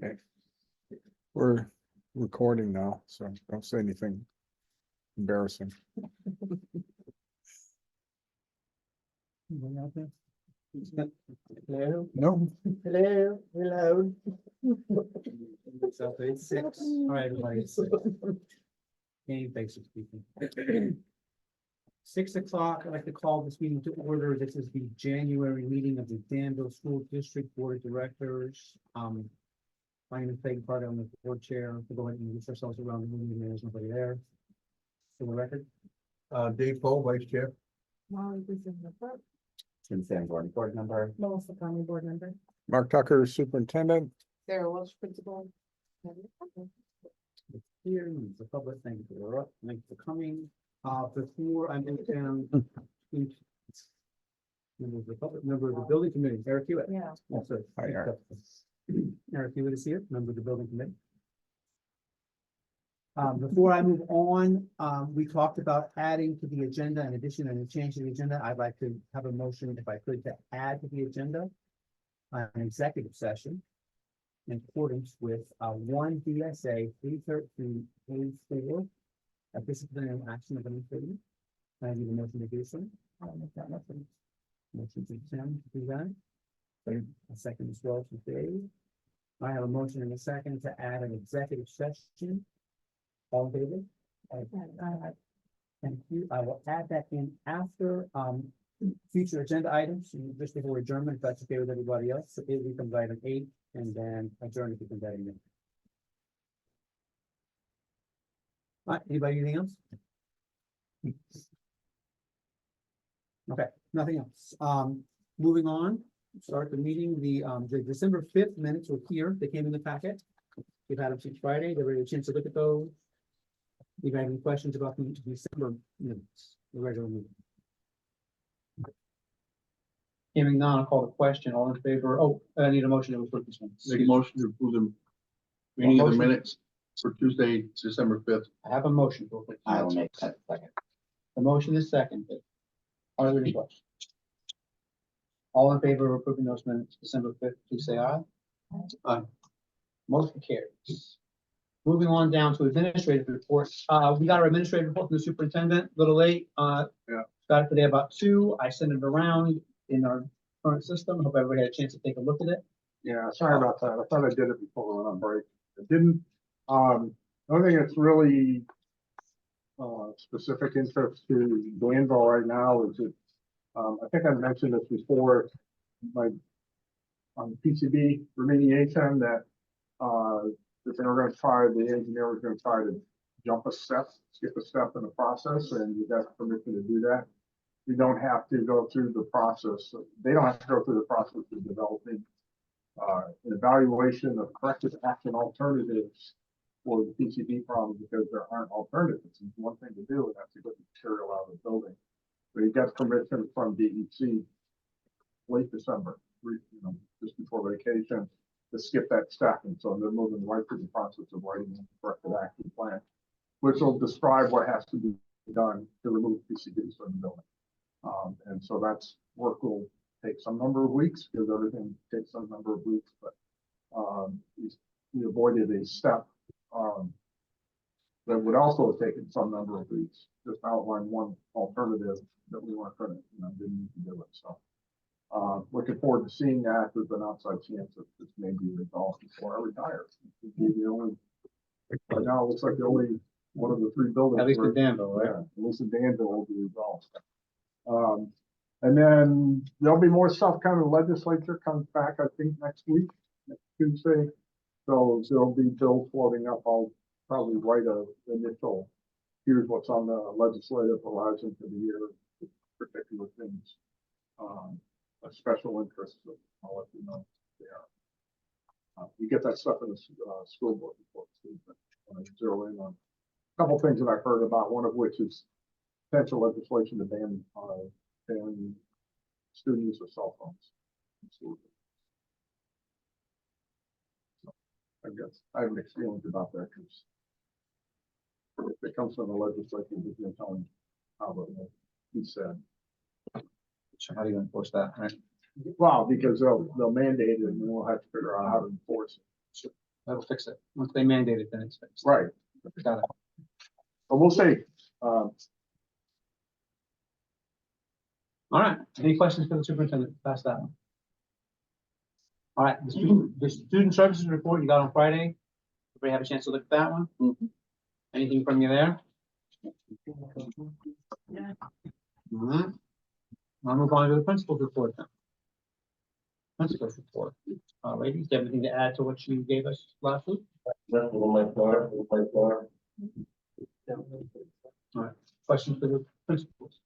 Okay. We're recording now, so don't say anything embarrassing. Hello, No, hello, hello. It's 6. All right, everybody. It's 6. Any basic speaking. 6 o'clock, I'd like to call this meeting to order. This is the January meeting of the Danville School District Board of Directors. My name is Peggy Carter, I'm the board chair. We'll go ahead and introduce ourselves around the room. There's nobody there. For the record. Dave Poe, Vice Chair. Molly is in the front. Tim Sanborn, board member. Melissa Conley, board member. Mark Tucker, superintendent. Sarah Welsh, principal. Here, the public, thank you for up, thank you for coming. Before I move down. Member of the public, member of the building committee, Eric Hewitt. Yeah. Yes, sir. Hi, Eric. Eric Hewitt is here, member of the building committee. Before I move on, we talked about adding to the agenda, in addition and a change to the agenda. I'd like to have a motion, if I could, to add to the agenda an executive session in accordance with 1 DSA 313A4, a disciplinary action of any employee. I need a motion to do so. I'll make that motion. Motion to Tim to do that. A second as well to Dave. I have a motion and a second to add an executive session. All in favor? Thank you. I will add that in after future agenda items, just before adjournment, if that's okay with everybody else. So it becomes item 8 and then adjourn if becomes item 9. All right, anybody, anything else? Okay, nothing else. Moving on, start the meeting. The December 5th minutes were here. They came in the packet. We've had them since Friday. They were a chance to look at those. If you have any questions about the December minutes, the regular meeting? Hearing none, I'll call the question. All in favor? Oh, I need a motion to approve this one. Make a motion to approve the reading of the Motion. minutes for Tuesday, December 5th. I have a motion. To approve. I will make that second. The motion is seconded. Are there any questions? All in favor of approving those minutes, December 5th, please say aye. Aye. Motion carries. Moving on down to administrative reports. We got our administrative report from the superintendent, a little late. Yeah. Got it today about 2. I sent it around in our current system. Hope everybody had a chance to take a look at it. Yeah, sorry about that. I thought I did it before we went on break. I didn't. The only thing that's really specific interest to Danville right now is that I think I mentioned this before, on the PCB remediation that they were going to try, the engineer was going to try to skip a step in the process, and you got permission to do that. You don't have to go through the process. They don't have to go through the process of developing an evaluation of corrective action alternatives for the PCB problem, because there aren't alternatives. It's one thing to do, and that's to get the material out of the building. But he got permission from DEC late December, just before vacation, to skip that step. And so they're moving right through the process of writing the corrective action plan, which will describe what has to be done to remove PCBs from the building. And so that's work will take some number of weeks, because everything takes some number of weeks, but we avoided a step that would also have taken some number of weeks. Just outline one alternative that we weren't going to, didn't need to do it. So looking forward to seeing that. There's an outside chance that this may be resolved before I retire. Right now, it looks like the only one of the 3 buildings. At least in Danville, right? Yeah, at least in Danville will be resolved. And then there'll be more stuff coming. The legislature comes back, I think, next week, next Tuesday. So there'll be bills floating up. I'll probably write an initial, here's what's on the legislative horizon for the year, particular things, of special interest. So I'll let you know there. You get that stuff in the school board report too, but I zero in on a couple things that I've heard about, one of which is potential legislation to ban student use of cell phones. So I guess I have mixed feelings about that, because if it comes from the legislature, he's going to tell him how it will be said. So how do you enforce that, right? Well, because they'll mandate it, and then we'll have to figure out how to enforce it. That'll fix it. Once they mandate it, then it's fixed. Right, Got it. but we'll see. Um, All right, any questions for the superintendent? Pass that one. All right, the student services report you got on Friday. Everybody have a chance to look at that one? Anything from you there? Yeah. All right. I'll move on to the principal's report then. Principal's report. Ladies, do you have anything to add to what you gave us last week? Questions for the principals?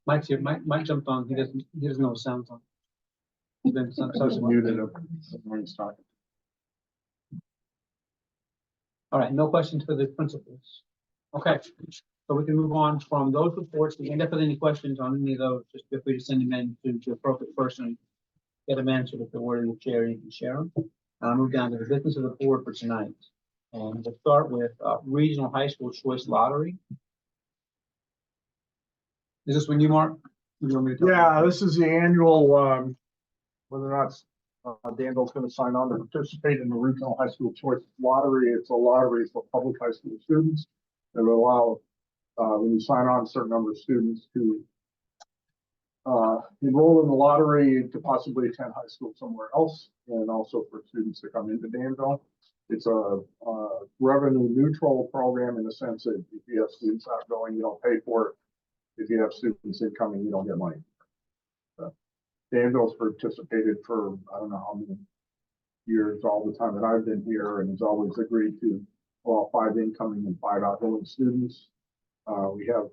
Mike's here. Mike jumped on. He doesn't know what sounds on. He's been I just muted him when he's talking. All right, no questions for the principals. Okay, so we can move on from those reports. If you end up with any questions on any of those, just feel free to send them in to the appropriate person. Get them answered if they're worthy of sharing, you can share them. I'll move down to the business of the board for tonight. And we'll start with regional high school choice lottery. Is this when you, Mark? Or you want me to talk Yeah, about it? this is the annual, whether or not Danville's gonna sign on to participate in the regional high school choice lottery. It's a lottery for public high school students that will allow, when you sign on, a certain number of students to enroll in the lottery to possibly attend high school somewhere else, and also for students to come into Danville. It's a revenue neutral program in the sense that if you have students outgoing, you don't pay for it. If you have students incoming, you don't get money. Danville's participated for, I don't know how many years, all the time that I've been here, and has always agreed to allow 5 incoming and 5 outgoing students. We have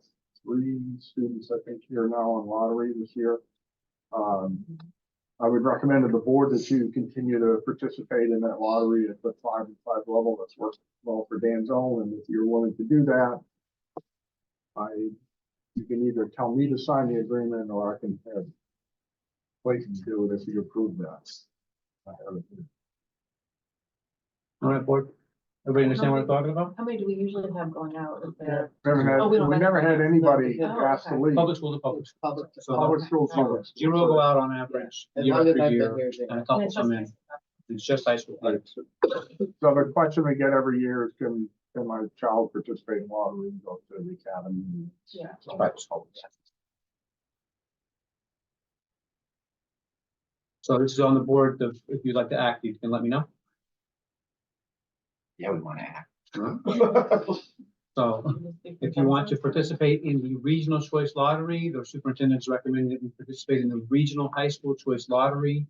3 students, I think, here now on lottery this year. I would recommend to the board that you continue to participate in that lottery at the 5 and 5 level. That's worked well for Danville, and if you're willing to do that, you can either tell me to sign the agreement, or I can have Clayton do it if you approve that. I have it here. All right, board. Everybody understand what I'm talking about? How many do we usually have going out? Is there? Never had, Oh, we don't we have never that. had anybody Oh, ask to okay. leave. Public school to public. School. So Public schools, public. schools. 0 go out on average, As year long as after I've been year, here, and a And couple it's come in. just- It's just high school. Right. So the question we get every year is, can my child participate in lottery and go to the academy? Yeah. So Right. So this is on the board. If you'd like to act, you can let me know. Yeah, we want to act. So if you want to participate in the regional choice lottery, the superintendent's recommending that you participate in the regional high school choice lottery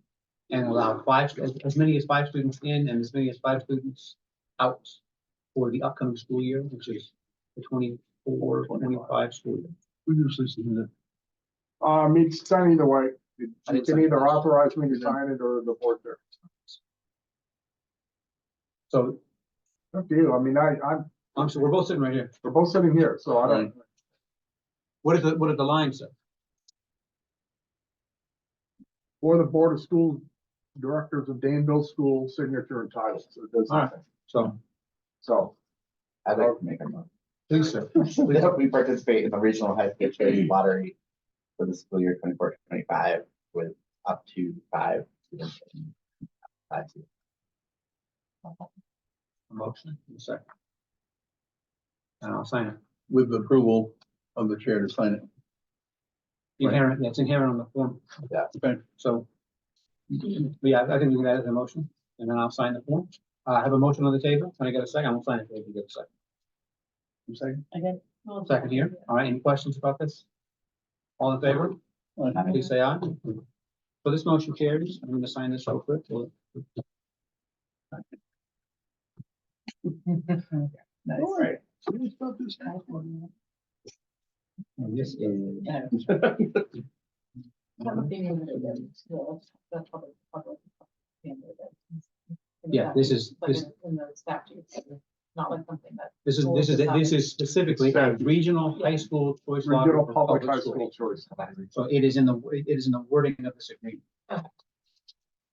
and allow as many as 5 students in and as many as 5 students out for the upcoming school year, which is the 24-25 school year. We usually submit it. It's done either way. You I did can sign either it. authorize me to sign it or the board there. So, Up to you. I mean, so we're both sitting right here. we're both sitting here, so I don't. What did the line say? For the Board of School Directors of Danville School, signature and title. So it does All right. nothing. So, So I'd like to make a motion. please, sir. We participate in the regional high school choice lottery for the school year 24-25 with up to 5 students. Motion, in a second. And I'll sign it. With the approval of the chair to sign it. Inherent, yeah, it's inherent on the form. Yeah. Okay, so, yeah, I think we can add it as a motion, and then I'll sign the form. I have a motion on the table. Can I get a second? I'll sign it if you get a second. You second? Again. Second here. All right, any questions about this? All in favor? Please say aye. So this motion carries. I'm gonna sign this real quick. Nice, right? And this is. Yeah, this is, Like in the statutes, not like something that. this is specifically a regional high school choice lottery regional for public public high school schools. choice. So it is in the wording of this agreement. Okay.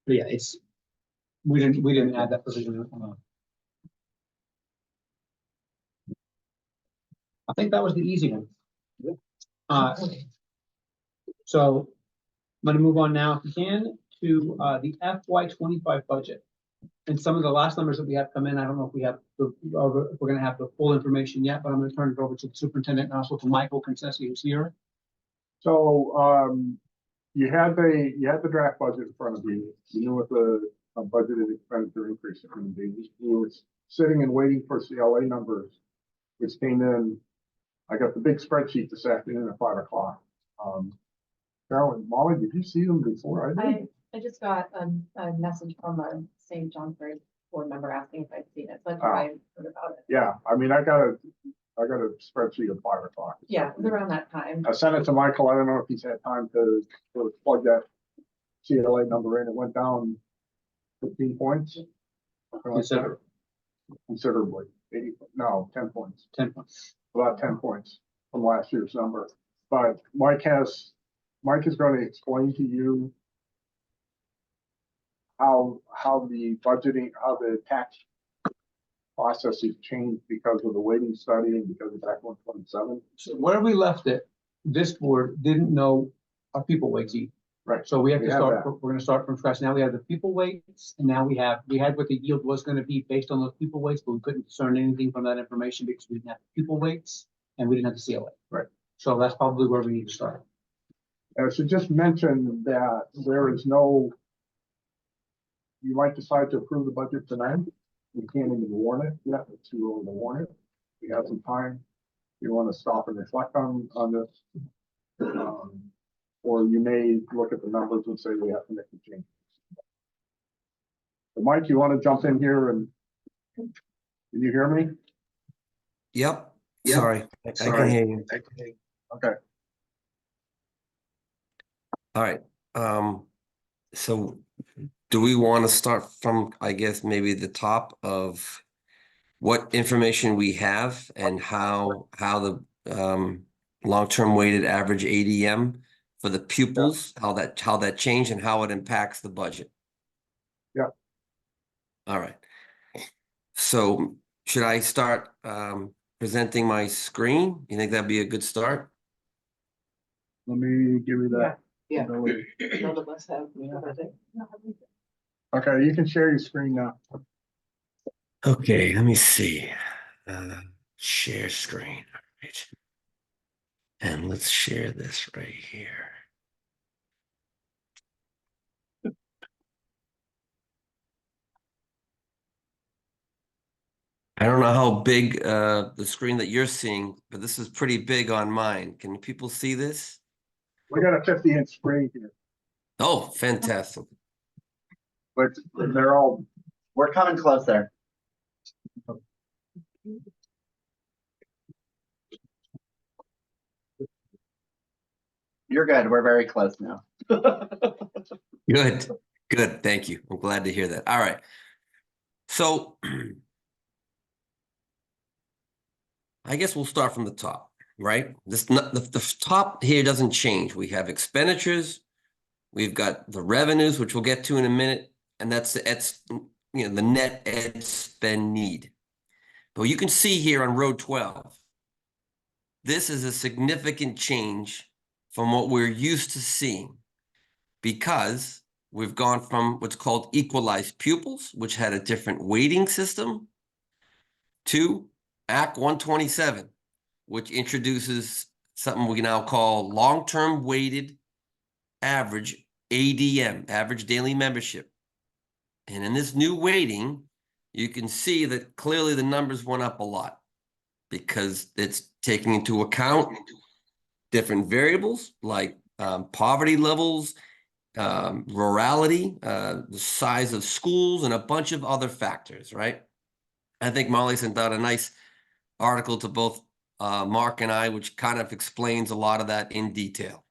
But yeah, we didn't add that provision. I think that was the easy one. So I'm gonna move on now, if you can, to the FY 25 budget. And some of the last numbers that we have come in, I don't know if we have, if we're gonna have the full information yet, but I'm gonna turn it over to the superintendent and also to Michael Concessi, who's here. So, you had the draft budget in front of you. You knew what the budgeted expenditure increase is going to be. We were sitting and waiting for CLA numbers, which came in. I got the big spreadsheet this afternoon at 5 o'clock. Carolyn, Molly, did you see them before I did? I just got a message from a St. Johnsbury board member asking if I'd seen it, so that's why I heard about it. Yeah, I mean, I got a spreadsheet at 5 o'clock. Yeah, it was around that time. I sent it to Michael. I don't know if he's had time to plug that CLA number in. It went down 15 points. Something like that. Considerably. 10 points. 10 points. About 10 points from last year's number. But Mike is going to explain to you how the budgeting, how the tax process has changed because of the weighting study and because of Act 127. So where we left it, this board didn't know our people weights either. Right. So we have We to have start, that. we're gonna start from scratch. Now we have the people weights, and now we had what the yield was gonna be based on those people weights, but we couldn't discern anything from that information because we didn't have people weights and we didn't have the CLA. Right. So that's probably where we need to start. I should just mention that there is no, you might decide to approve the budget tonight. We can't even warn it yet. It's too early to warn it. We have some time. You want to stop and reflect on this. Or you may look at the numbers and say we have to make a change. So Mike, you want to jump in here and can you hear me? Yep. Sorry. I can hear you. Okay. All right. So do we want to start from, I guess, maybe the top of what information we have and how the long-term weighted average ADM for the pupils, how that changed and how it impacts the budget? Yeah. All right. So should I start presenting my screen? You think that'd be a good start? Let me give you that. Yeah. ability. None of us have. Okay, you can share your screen now. Okay, let me see. Share screen. All right. And let's share this right here. I don't know how big the screen that you're seeing, but this is pretty big on mine. Can people see this? We got a 50-inch screen here, Oh, fantastic. but they're all, We're coming closer. You're good. We're very close now. Good, good. Thank you. I'm glad to hear that. All right. So I guess we'll start from the top, right? The top here doesn't change. We have expenditures, we've got the revenues, which we'll get to in a minute, and that's the net ed spend need. But you can see here on row 12, this is a significant change from what we're used to seeing, because we've gone from what's called equalized pupils, which had a different weighting system, to Act 127, which introduces something we now call long-term weighted average ADM, average daily membership. And in this new weighting, you can see that clearly the numbers went up a lot because it's taking into account different variables like poverty levels, rurality, the size of schools, and a bunch of other factors, right? I think Molly sent out a nice article to both Mark and I, which kind of explains a lot of that in detail.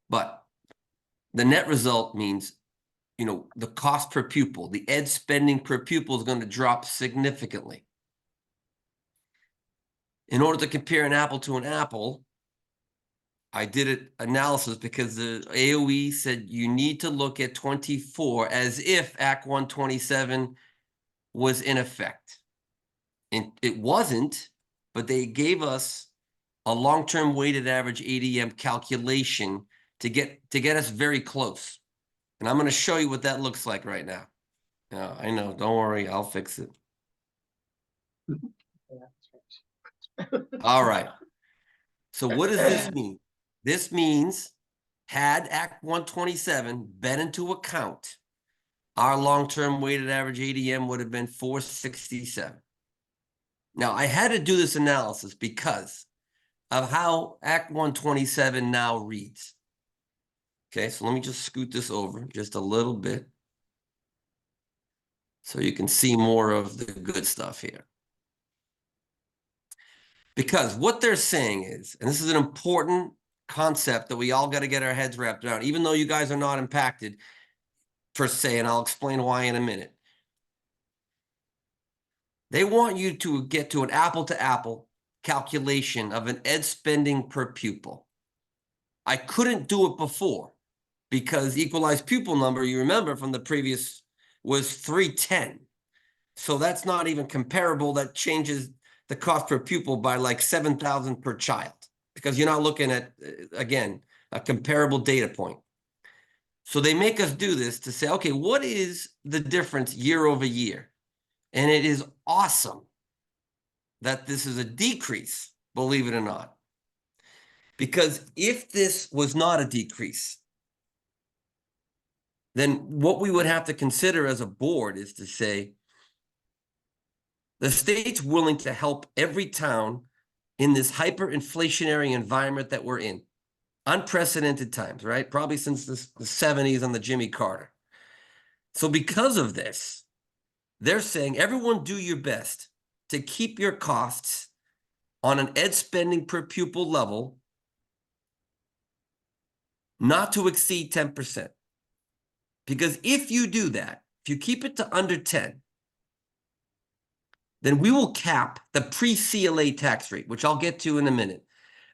But the net result means, the cost per pupil, the ed spending per pupil is going to drop significantly. In order to compare an apple to an apple, I did an analysis because the AOE said you need to look at 24 as if Act 127 was in effect. And it wasn't, but they gave us a long-term weighted average ADM calculation to get us very close. And I'm going to show you what that looks like right now. Yeah, I know. Don't worry, I'll fix it. All right. So what does this mean? This means had Act 127 been into account, our long-term weighted average ADM would have been 467. Now, I had to do this analysis because of how Act 127 now reads. Okay, so let me just scoot this over just a little bit so you can see more of the good stuff here. Because what they're saying is, and this is an important concept that we all got to get our heads wrapped around, even though you guys are not impacted per se, and I'll explain why in a minute. They want you to get to an apple-to-apple calculation of an ed spending per pupil. I couldn't do it before because equalized pupil number, you remember from the previous, was 310. So that's not even comparable. That changes the cost per pupil by like 7,000 per child because you're not looking at, again, a comparable data point. So they make us do this to say, okay, what is the difference year over year? And it is awesome that this is a decrease, believe it or not. Because if this was not a decrease, then what we would have to consider as a board is to say, the state's willing to help every town in this hyperinflationary environment that we're in. Unprecedented times, right? Probably since the 70s on the Jimmy Carter. So because of this, they're saying, everyone do your best to keep your costs on an ed spending per pupil level not to exceed 10%. Because if you do that, if you keep it to under 10, then we will cap the pre-CLA tax rate, which I'll get to in a minute.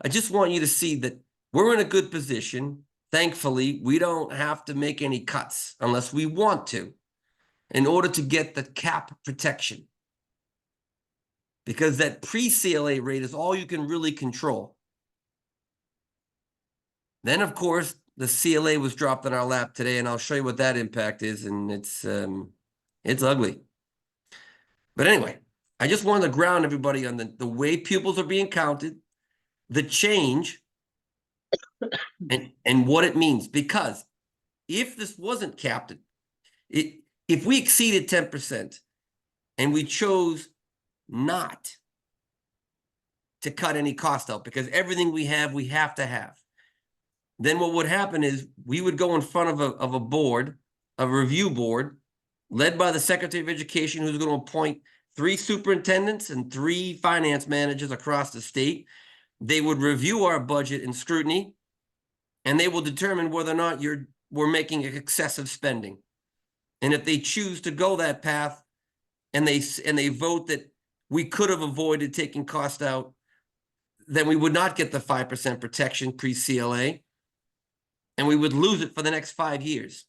I just want you to see that we're in a good position. Thankfully, we don't have to make any cuts unless we want to in order to get the cap protection. Because that pre-CLA rate is all you can really control. Then, of course, the CLA was dropped in our lap today, and I'll show you what that impact is, and it's ugly. But anyway, I just wanted to ground everybody on the way pupils are being counted, the change, and what it means. Because if this wasn't capped, if we exceeded 10% and we chose not to cut any cost out, because everything we have to have, then what would happen is we would go in front of a board, a review board, led by the Secretary of Education, who's going to appoint 3 superintendents and 3 finance managers across the state. They would review our budget and scrutiny, and they will determine whether or not we're making excessive spending. And if they choose to go that path, and they vote that we could have avoided taking cost out, then we would not get the 5% protection pre-CLA, and we would lose it for the next 5 years.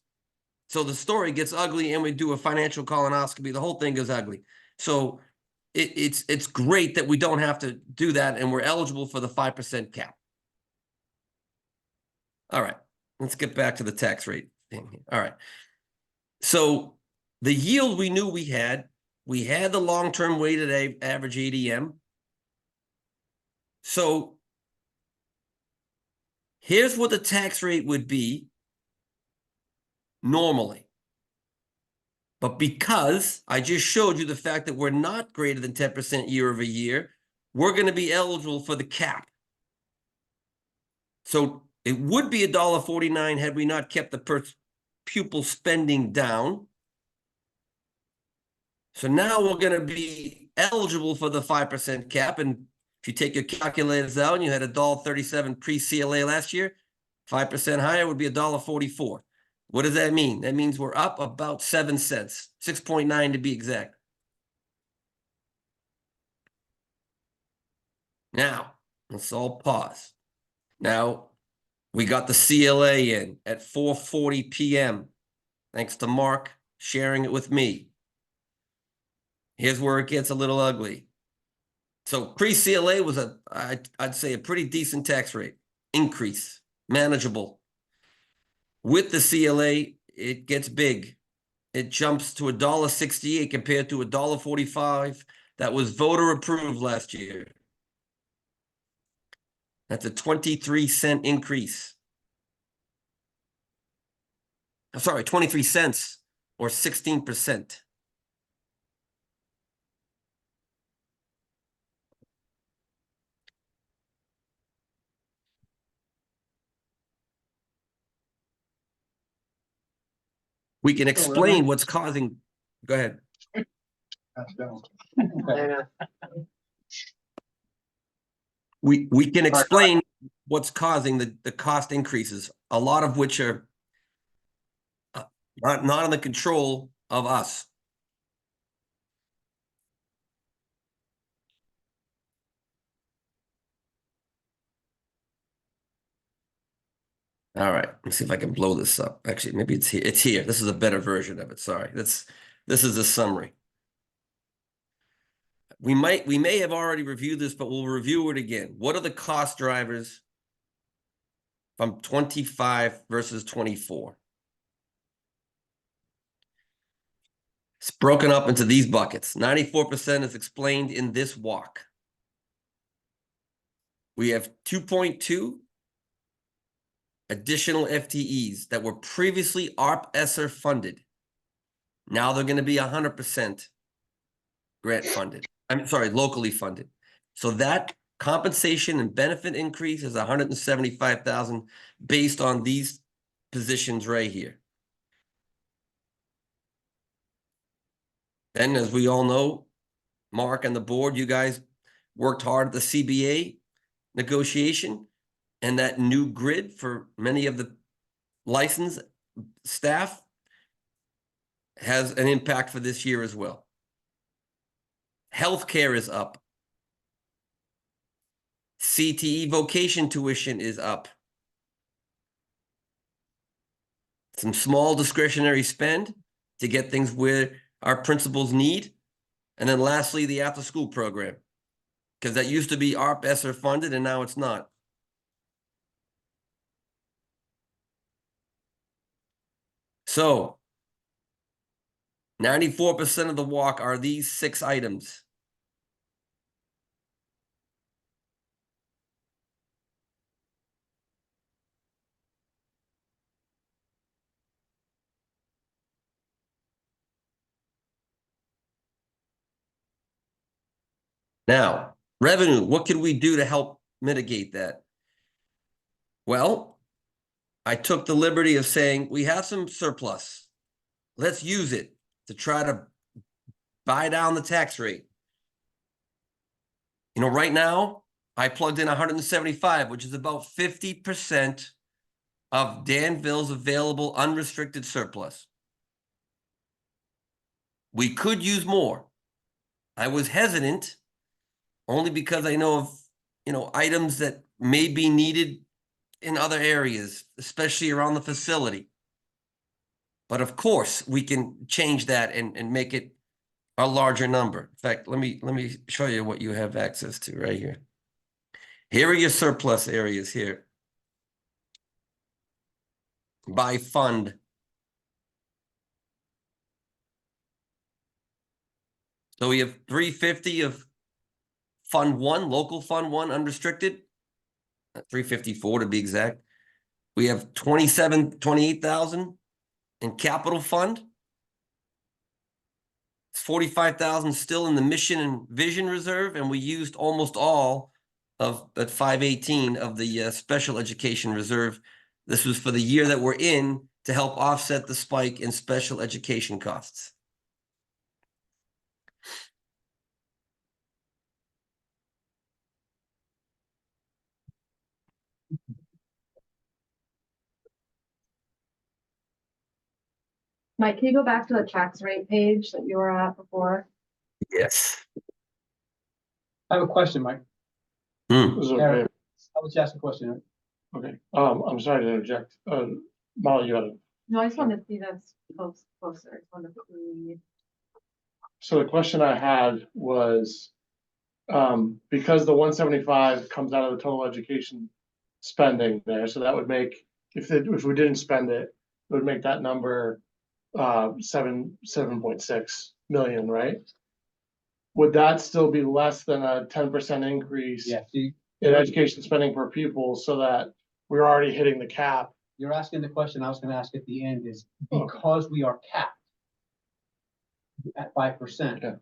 So the story gets ugly, and we do a financial colonoscopy. The whole thing goes ugly. So it's great that we don't have to do that, and we're eligible for the 5% cap. All right, let's get back to the tax rate thing here. All right. So the yield we knew we had the long-term weighted average ADM. So here's what the tax rate would be normally. But because I just showed you the fact that we're not greater than 10% year over year, we're going to be eligible for the cap. So it would be $1.49 had we not kept the per pupil spending down. So now we're going to be eligible for the 5% cap. And if you take your calculators out and you had $1.37 pre-CLA last year, 5% higher would be $1.44. What does that mean? That means we're up about 7 cents, 6.9 to be exact. Now, let's all pause. Now, we got the CLA in at 4:40 p.m. Thanks to Mark sharing it with me. Here's where it gets a little ugly. So pre-CLA was I'd say a pretty decent tax rate increase, manageable. With the CLA, it gets big. it jumps to $1.68 compared to $1.45 that was voter approved last year. That's a 23-cent increase. I'm sorry, 23 cents or 16%. We can explain what's causing, go ahead. That's down. We can explain what's causing the cost increases, a lot of which are not in the control of us. All right, let's see if I can blow this up. Actually, maybe it's here. It's here. This is a better version of it. Sorry. This is a summary. We may have already reviewed this, but we'll review it again. What are the cost drivers from 25 versus 24? It's broken up into these buckets. 94% is explained in this walk. We have 2.2 additional FTEs that were previously ARP-ESSER funded. Now they're going to be 100% grant funded. I'm sorry, locally funded. So that compensation and benefit increase is 175,000 based on these positions right here. And as we all know, Mark and the board, you guys worked hard at the CBA negotiation and that new grid for many of the licensed staff has an impact for this year as well. Healthcare is up. CTE vocation tuition is up. Some small discretionary spend to get things where our principals need. And then lastly, the after-school program, because that used to be ARP-ESSER funded and now it's not. So 94% of the walk are these 6 items. Now, revenue, what can we do to help mitigate that? Well, I took the liberty of saying we have some surplus. Let's use it to try to buy down the tax rate. You know, right now, I plugged in 175, which is about 50% of Danville's available unrestricted surplus. We could use more. I was hesitant only because I know of, items that may be needed in other areas, especially around the facility. But of course, we can change that and make it a larger number. In fact, let me show you what you have access to right here. Here are your surplus areas here. By fund. So we have 350 of Fund 1, local Fund 1, unrestricted. 354 to be exact. We have 28,000 in capital fund. It's 45,000 still in the mission and vision reserve, and we used almost all of that 518 of the special education reserve. This was for the year that we're in to help offset the spike in special education costs. Mike, can you go back to the tax rate page that you were at before? Yes. I have a question, Mike. Is it okay? Eric, I was asked a question. Okay, I'm sorry to interject. Molly, you had No, I just wanted to see this closer. I just wanted to see. So the question I had was, because the 175 comes out of the total education spending there, so that would make, if we didn't spend it, it would make that number 7.6 million, right? Would that still be less than a 10% increase Yeah, see, in education spending per pupil so that we're already hitting the cap? you're asking the question I was gonna ask at the end is Okay. because we are capped at 5%. Yeah.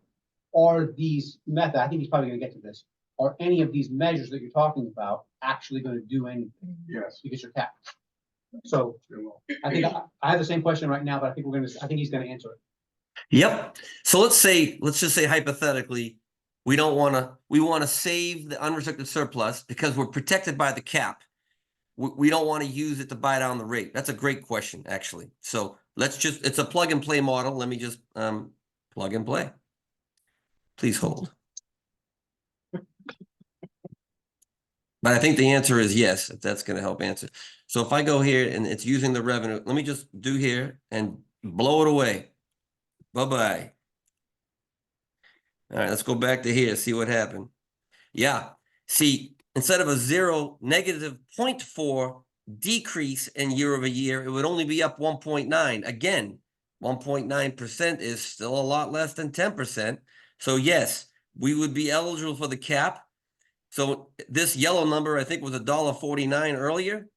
Are these method, I think he's probably gonna get to this, are any of these measures that you're talking about actually gonna do anything Yes. because you're capped? So it will. I think I have the same question right now, but I think I think he's gonna answer it. Yep. So let's just say hypothetically, we want to save the unrestricted surplus because we're protected by the cap. We don't want to use it to buy down the rate. That's a great question, actually. So it's a plug and play model. Let me just plug and play. Please hold. But I think the answer is yes, if that's going to help answer. So if I go here and it's using the revenue, let me just do here and blow it away. Bye-bye. All right, let's go back to here, see what happened. Yeah, see, instead of a zero, negative 0.4 decrease in year over year, it would only be up 1.9. Again, 1.9% is still a lot less than 10%. So yes, we would be eligible for the cap. So this yellow number, I think, was $1.49 earlier.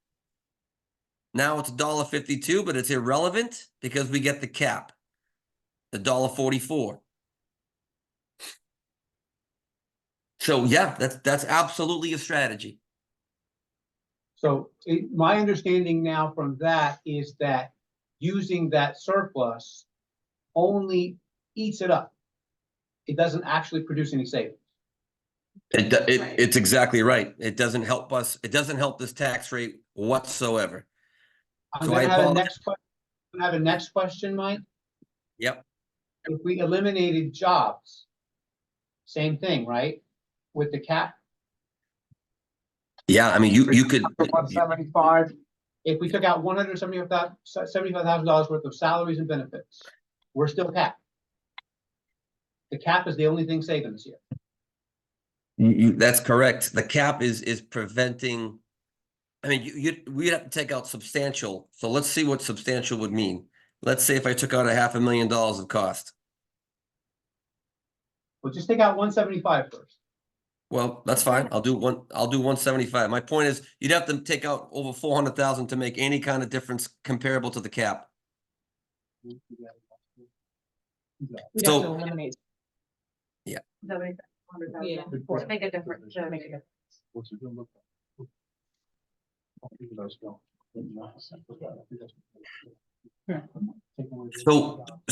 Now it's $1.52, but it's irrelevant because we get the cap, $1.44. So yeah, that's absolutely a strategy. So my understanding now from that is that using that surplus only eats it up. It doesn't actually produce any savings. It's exactly right. It doesn't help us. It doesn't help this tax rate whatsoever. I'm So gonna I have a apologize. next question. Have a next question, Mike. Yep. If we eliminated jobs, same thing, right? With the cap, Yeah, I mean, you could. 175. if we took out $175,000 worth of salaries and benefits, we're still capped. The cap is the only thing saving us here. That's correct. The cap is preventing. I mean, we'd have to take out substantial. So let's see what substantial would mean. Let's say if I took out $500,000 of cost. We'll just take out 175 first. Well, that's fine. I'll do 175. My point is, you'd have to take out over 400,000 to make any kind of difference comparable to the cap. We'd So- have to eliminate. Yeah. Is that what he said? 100,000? Yeah. To make a difference, to make a difference. What's it gonna look like?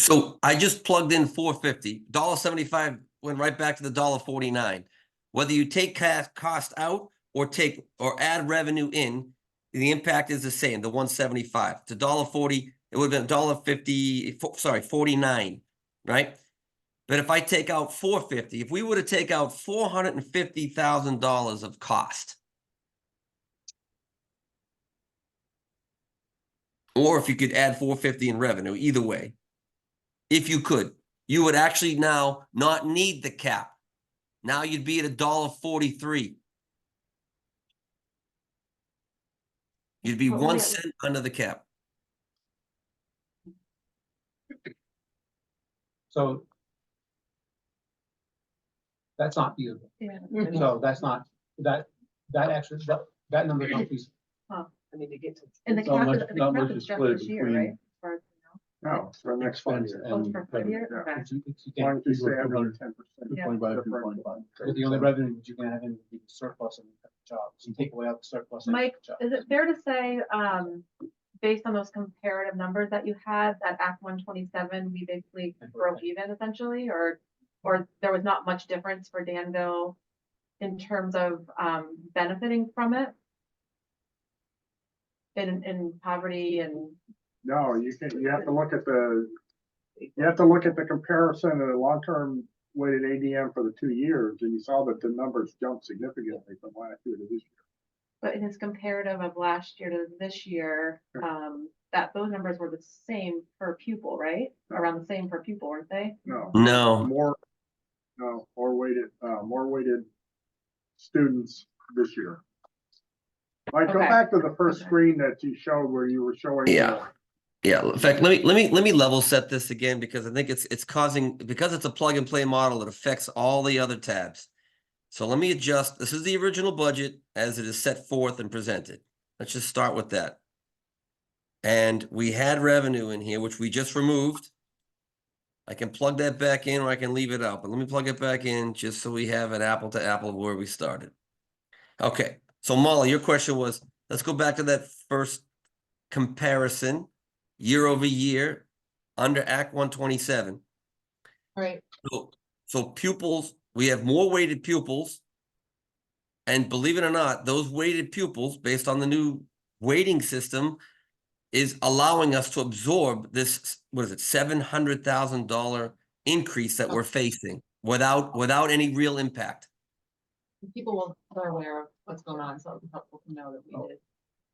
So I just plugged in 450, $1.75 went right back to the $1.49. Whether you take cost out or add revenue in, the impact is the same, the 175 to $1.40. It would have been $1.50, sorry, 49, right? But if I take out 450, if we were to take out $450,000 of cost, or if you could add 450 in revenue, either way, if you could, you would actually now not need the cap. Now you'd be at $1.43. You'd be Well, 1 yeah. cent under the cap. So that's not feasible. Yeah. So that's not, that extra, that number don't be. I need to get to. And the Not cap much- is, the not cap much is is just split this year, between- right? As far as we know. No, for the next 5 years. Oh, it's for 5 years? Yeah. Okay. Why don't you say under 10%? Yeah. 25, 2.5. But the only revenue that you can have in the surplus and the jobs, you take away out the surplus. and Mike, jobs. is it fair to say, based on those comparative numbers that you had, that Act 127, we basically broke even essentially, or there was not much difference for Danville in terms of benefiting from it in poverty and No, you have to look at the comparison of the long-term weighted ADM for the 2 years, and you saw that the numbers jumped significantly from last year to this year. but in his comparative of last year to this year, that those numbers were the same per pupil, right? Around the same per pupil, weren't they? No. No. More weighted students this year. Mike, go Okay. back to the first Okay. screen that you showed where you were showing. Yeah. Yeah, in fact, let me level set this again because I think it's causing, because it's a plug and play model, it affects all the other tabs. So let me adjust. This is the original budget as it is set forth and presented. Let's just start with that. And we had revenue in here, which we just removed. I can plug that back in or I can leave it out, but let me plug it back in just so we have an apple to apple of where we started. Okay, so Molly, your question was, let's go back to that first comparison, year over year, under Act 127. Right. So pupils, we have more weighted pupils. And believe it or not, those weighted pupils, based on the new weighting system, is allowing us to absorb this, what is it, $700,000 increase that we're facing without any real impact. People are aware of what's going on, so it's helpful to know that we did.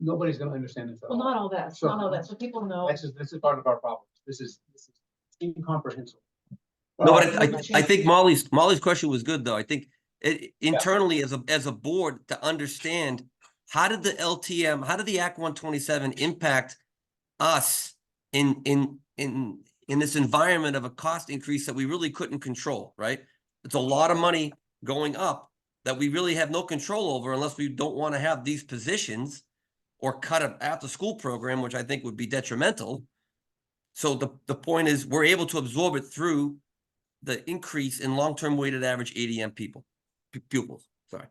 Nobody's gonna understand this at all. Well, not all this, not all this, so people know. This is part of our problem. This is incomprehensible. No, Well, but I think Molly's question was good, though. I think it internally as a board to understand, how did the LTM, how did the Act 127 impact us in this environment of a cost increase that we really couldn't control, right? It's a lot of money going up that we really have no control over unless we don't want to have these positions or cut an after-school program, which I think would be detrimental. So the point is, we're able to absorb it through the increase in long-term weighted average ADM pupils, sorry.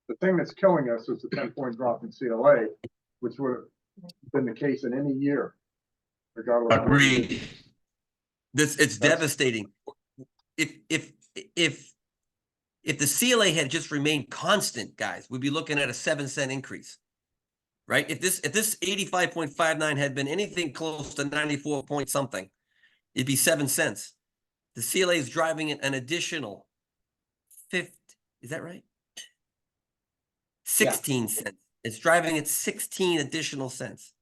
the thing that's killing us is the 10-point drop in CLA, which would have been the case in any year. Regardless of what we did. Agreed. It's devastating. If the CLA had just remained constant, guys, we'd be looking at a 7-cent increase. Right? If this 85.59 had been anything close to 94 point something, it'd be 7 cents. The CLA is driving an additional 50, is that right? 16 cents. It's driving it 16 additional cents.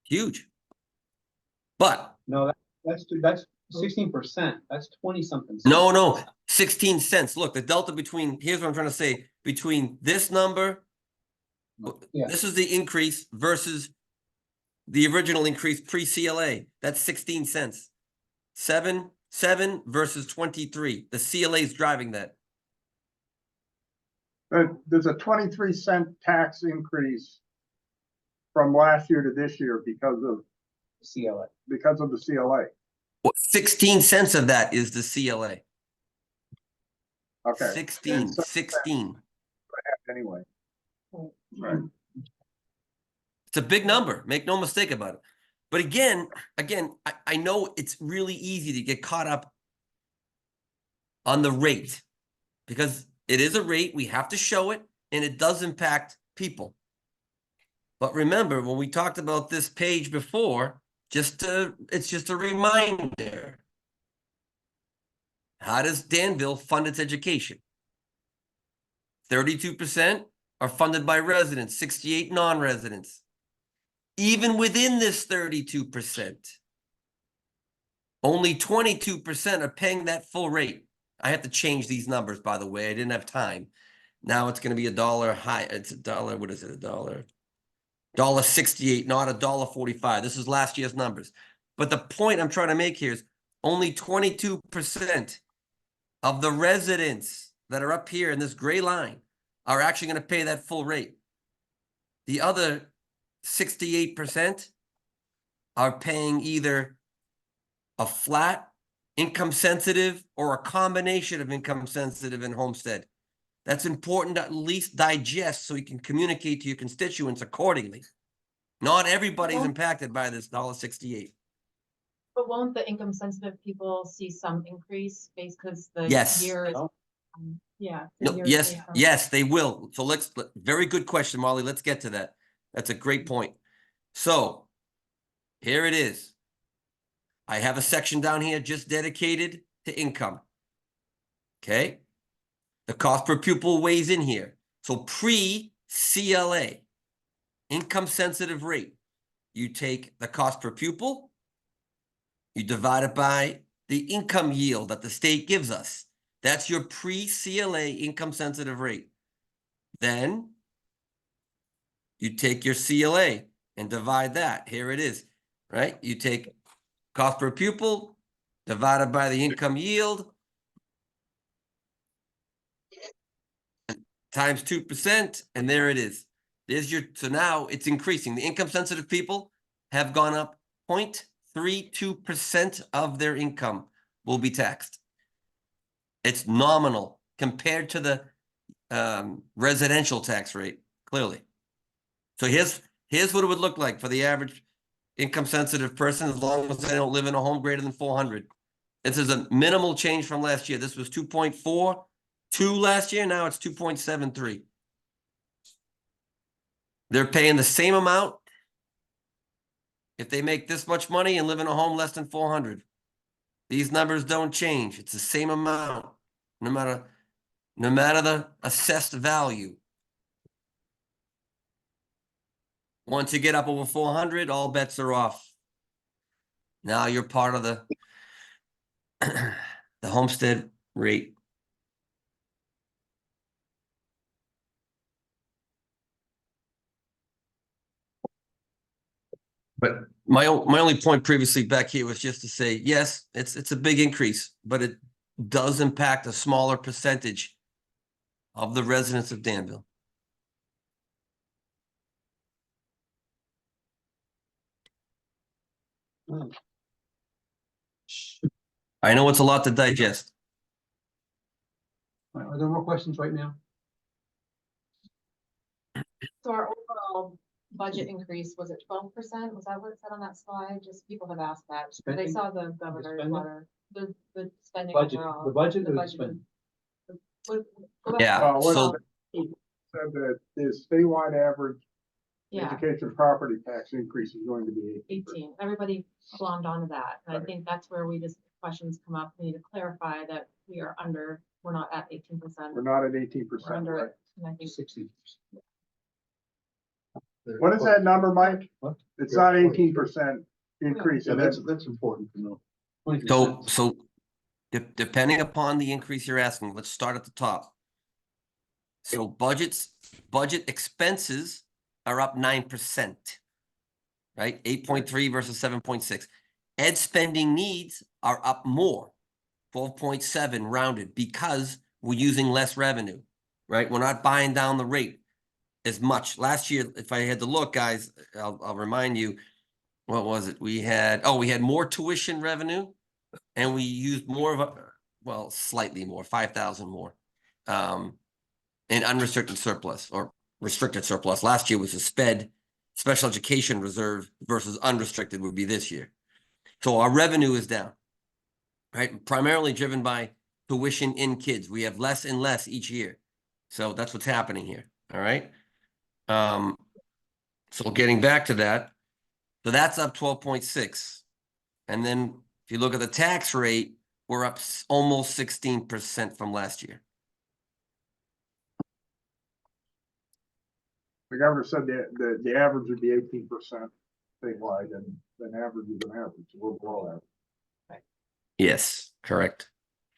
Huge. But No, that's 16%. That's 20 something. no, 16 cents. Look, the delta between, here's what I'm trying to say, between this number, Yeah. this is the increase versus the original increase pre-CLA. That's 16 cents. 7 versus 23. The CLA is driving that. There's a 23-cent tax increase from last year to this year because of CLA. the CLA. 16 cents of that is the CLA. Okay. 16. Anyway. Right. It's a big number. Make no mistake about it. But again, I know it's really easy to get caught up on the rate because it is a rate. We have to show it, and it does impact people. But remember, when we talked about this page before, it's just a reminder. How does Danville fund its education? 32% are funded by residents, 68 non-residents. Even within this 32%, only 22% are paying that full rate. I have to change these numbers, by the way. I didn't have time. Now it's going to be $1 high. It's $1. What is it? $1.68, not $1.45. This is last year's numbers. But the point I'm trying to make here is only 22% of the residents that are up here in this gray line are actually going to pay that full rate. The other 68% are paying either a flat, income sensitive, or a combination of income sensitive and homestead. That's important to at least digest so you can communicate to your constituents accordingly. Not everybody's impacted by this $1.68. But won't the income sensitive people see some increase based because the Yes. year is, yeah. the No, year is based on- yes, they will. So very good question, Molly. Let's get to that. That's a great point. So here it is. I have a section down here just dedicated to income. Okay. The cost per pupil weighs in here. So pre-CLA, income sensitive rate, you take the cost per pupil, you divide it by the income yield that the state gives us. That's your pre-CLA income sensitive rate. Then you take your CLA and divide that. Here it is, right? You take cost per pupil divided by the income yield times 2%, and there it is. There's your, so now it's increasing. The income sensitive people have gone up 0.32% of their income will be taxed. It's nominal compared to the residential tax rate, clearly. So here's what it would look like for the average income sensitive person, as long as they don't live in a home greater than 400. This is a minimal change from last year. This was 2.42 last year. Now it's 2.73. They're paying the same amount if they make this much money and live in a home less than 400. These numbers don't change. It's the same amount, no matter the assessed value. Once you get up over 400, all bets are off. Now you're part of the the homestead rate. But my only point previously back here was just to say, yes, it's a big increase, but it does impact a smaller percentage of the residents of Danville. I know it's a lot to digest. All right, are there more questions right now? So our overall budget increase, was it 12%? Was that what it said on that slide? Just people have asked that. They Spending? saw the governor's spending? letter, the spending Budget, overall. the budget The or the budget. spending? Go back. Yeah, what so said that the statewide average Yeah, education property tax increase is going to be 18. Everybody glommed onto that. And I Right. think that's where we just, questions come up. We need to clarify that we are under, we're not at 18%. We're not at 18%, We're under right? it. And I think 60. What is that number, Mike? What? It's not 18% increase. Yeah, and that's important to know. 20%. So depending upon the increase you're asking, let's start at the top. So budget expenses are up 9%, right? 8.3 versus 7.6. Ed spending needs are up more, 12.7 rounded, because we're using less revenue, right? We're not buying down the rate as much. Last year, if I had to look, guys, I'll remind you, what was it? We had more tuition revenue, and we used more of a, well, slightly more, 5,000 more, in unrestricted surplus or restricted surplus. Last year was a special education reserve versus unrestricted would be this year. So our revenue is down, right? Primarily driven by tuition in kids. We have less and less each year. So that's what's happening here. All right. So getting back to that, so that's up 12.6. And then if you look at the tax rate, we're up almost 16% from last year. The governor said that the average would be 18% statewide, and an average is an average. So we're below average. Yes, correct.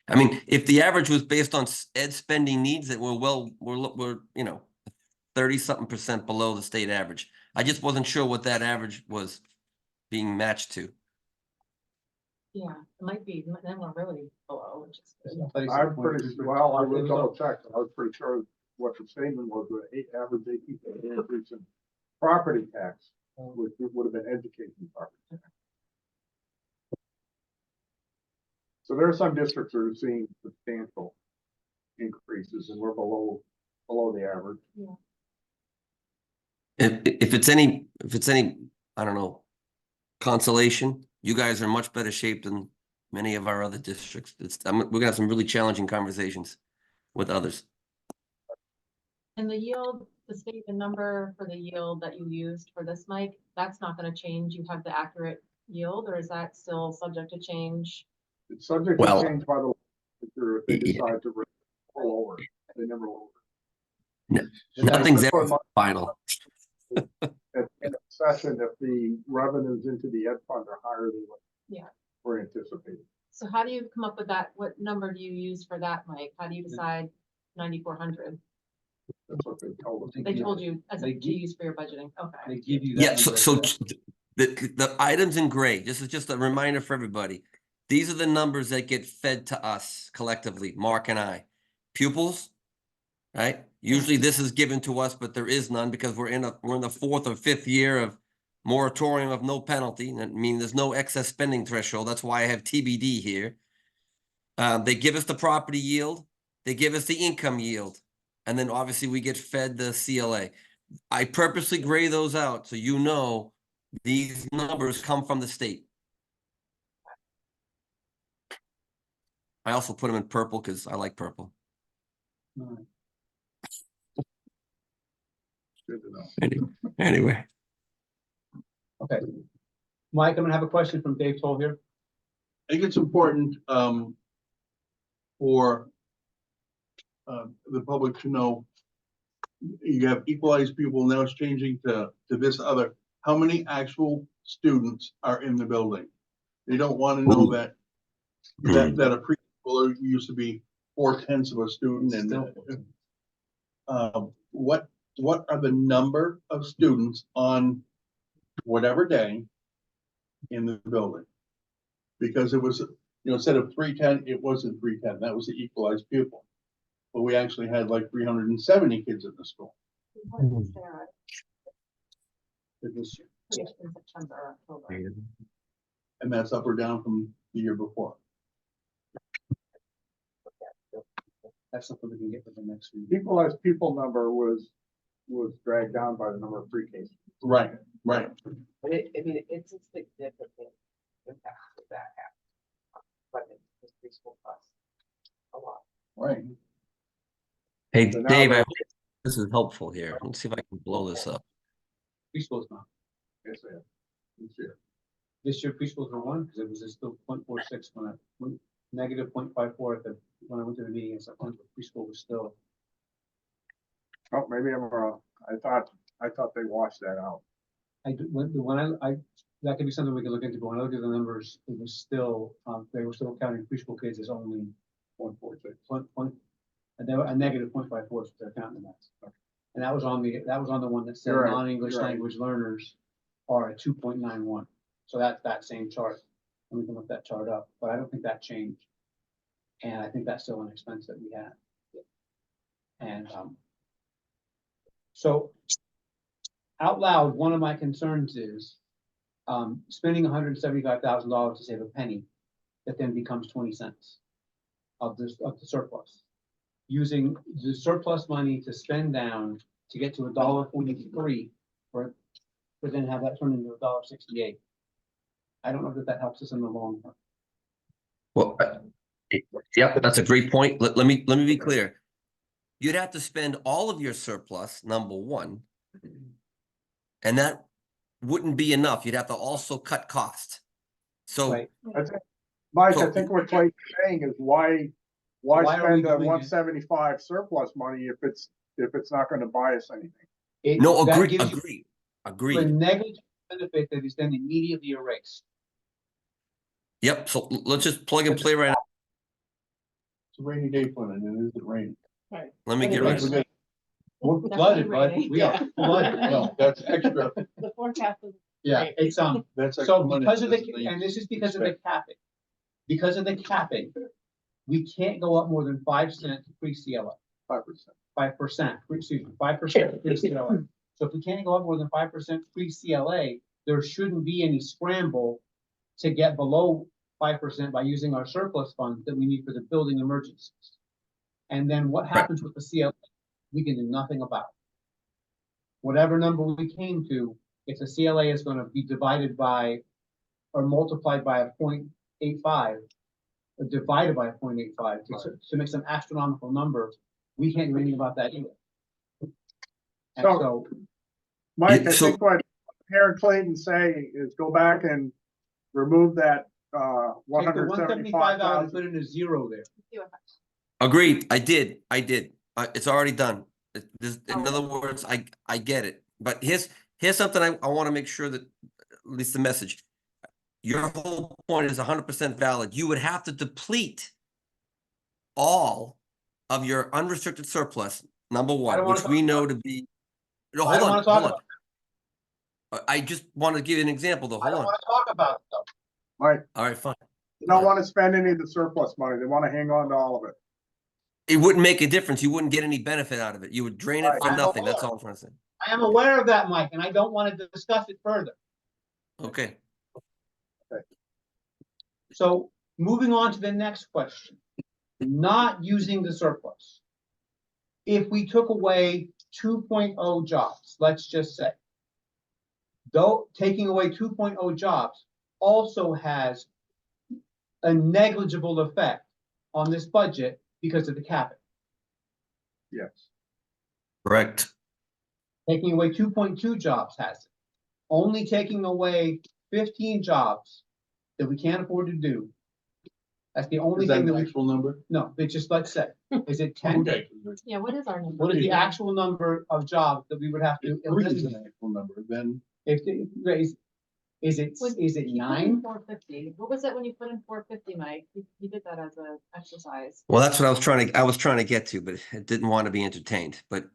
I mean, if the average was based on ed spending needs that we're 30-something% below the state average. I just wasn't sure what that average was being matched to. Yeah, it might be, then we're really below, which is good. I'm pretty, well, I will double check. I was pretty sure what the statement was, the average 18% increase in property tax, which would have been education property tax. So there are some districts that are seeing substantial increases, and we're below the average. If it's any, I don't know, consolation, you guys are in much better shape than many of our other districts. We're gonna have some really challenging conversations with others. And the yield, the number for the yield that you used for this, Mike, that's not gonna change. You have the accurate yield, or is that still subject to change? It's subject Well, to change by the legislature if they decide to roll over. They never roll over. Nothing's That's ever what final. At the end of the session, if the revenues into the ed fund are higher than what we're anticipating. So how do you come up with that? What number do you use for that, Mike? How do you decide 9,400? That's what they told us. They told you as They a give- keys for your budgeting, okay. They give you that. Yeah, so, number so as well. the items in gray, this is just a reminder for everybody. These are the numbers that get fed to us collectively, Mark and I. Pupils, right? Usually this is given to us, but there is none because we're in the 4th or 5th year of moratorium of no penalty. I mean, there's no excess spending threshold. That's why I have TBD here. They give us the property yield, they give us the income yield, and then obviously we get fed the CLA. I purposely gray those out so you know these numbers come from the state. I also put them in purple because I like purple. All right. Good to know. Anyway. Okay. Mike, I'm gonna have a question from Dave Toll here. I think it's important, for the public to know, you have equalized people, now it's changing to this other. How many actual students are in the building? They don't want to know Ooh. that a preschooler used to be 4/10 of a student and what are the number of students on whatever day in the building? Because it was, instead of 310, it wasn't 310. That was the equalized pupil. But we actually had like 370 kids in the school. It was, In September, or October. and that's up or down from the year before. That's something we can get for the next week. Equalized pupil number was dragged down by the number of pre-Ks. Right. But it's a significant impact to that half. But it's preschool costs a lot. Right. Hey, So now Dave, I they're- hope this is helpful here. Let's see if I can blow this up. Preschool's not. Yes, they have. This year. This year preschools are 1 because it was still 0.46 when I went negative 0.54 when I went to the meeting in September. Preschool was still. Oh, maybe I'm wrong. I thought they washed that out. That could be something we can look into, but when I looked at the numbers, it was still, they were still counting preschool kids as only 146. and they were a negative 0.54 is what they're counting that. And that was on the one that said You're right, non-English you're right. language learners are at 2.91. So that's that same chart. And we can look that chart up, but I don't think that changed. And I think that's still an expense that we have. And, so out loud, one of my concerns is, spending $175,000 to save a penny that then becomes 20 cents of the surplus. Using the surplus money to spend down to get to $1.43 for then have that turn into $1.68. I don't know that helps us in the long term. Well, yep, that's a great point. Let me be clear. You'd have to spend all of your surplus, number one, and that wouldn't be enough. You'd have to also cut cost. So Right. Mike, I So- think what Clayton's saying is why Why are we spend the doing it? 175 surplus money if it's not gonna buy us anything? no, That agree, gives you agree, a agreed. negative benefit that is then immediately erased. Yep, so let's just plug and play right now. It's a rainy day fund and it isn't raining. Let me get rid of it. We're flooded, bud. We are flooded. No, that's extra, The forecast is. Yeah, it's, that's extra so money. because of That's and this is because of the capping. Because of the capping, we can't go up more than 5 cents pre-CLA, 5%. 5%, excuse me, 5% pre-CLA. So if we can't go up more than 5% pre-CLA, there shouldn't be any scramble to get below 5% by using our surplus funds that we need for the building emergencies. And then what happens with the CLA, we can do nothing about. Whatever number we came to, if the CLA is gonna be divided by or multiplied by a 0.85, or divided by a 0.85 to make some astronomical number, we can't do anything about that either. And So- so, Mike, Yeah, I so- think what Aaron Clayton's saying is go back and remove that, take the 175 out and 175,000. put in a 0 there. Agreed, I did. It's already done. In Oh. other words, I get it. But here's something I want to make sure that, at least the message. Your whole point is 100% valid. You would have to deplete all of your unrestricted surplus, number I don't one, wanna which talk we know about to be. No, I hold don't on, wanna talk hold on. about I just want to give you an example though. I Hold don't on. wanna talk about it though. Right, All right, fine. they don't want to spend any of the surplus money. They want to hang on to all of it. It wouldn't make a difference. You wouldn't get any benefit out of it. You would drain it for I'm nothing. aware. That's all I'm trying to say. I am aware of that, Mike, and I don't want to discuss it further. Okay. So moving on to the next question, not using the surplus. If we took away 2.0 jobs, let's just say, though taking away 2.0 jobs also has a negligible effect on this budget because of the capping. Yes. Correct. Taking away 2.2 jobs has it. Only taking away 15 jobs that we can't afford to do. That's the only Is that thing that an we, actual number? no, but just let's say, is it 10? Okay. Yeah, what is our number? What is the actual number of jobs that we would have to If three is eliminate? an actual number, then If, is it 9? 450. What was it when you put in 450, Mike? You did that as an exercise. Well, that's what I was trying to get to, but it didn't want to be entertained. But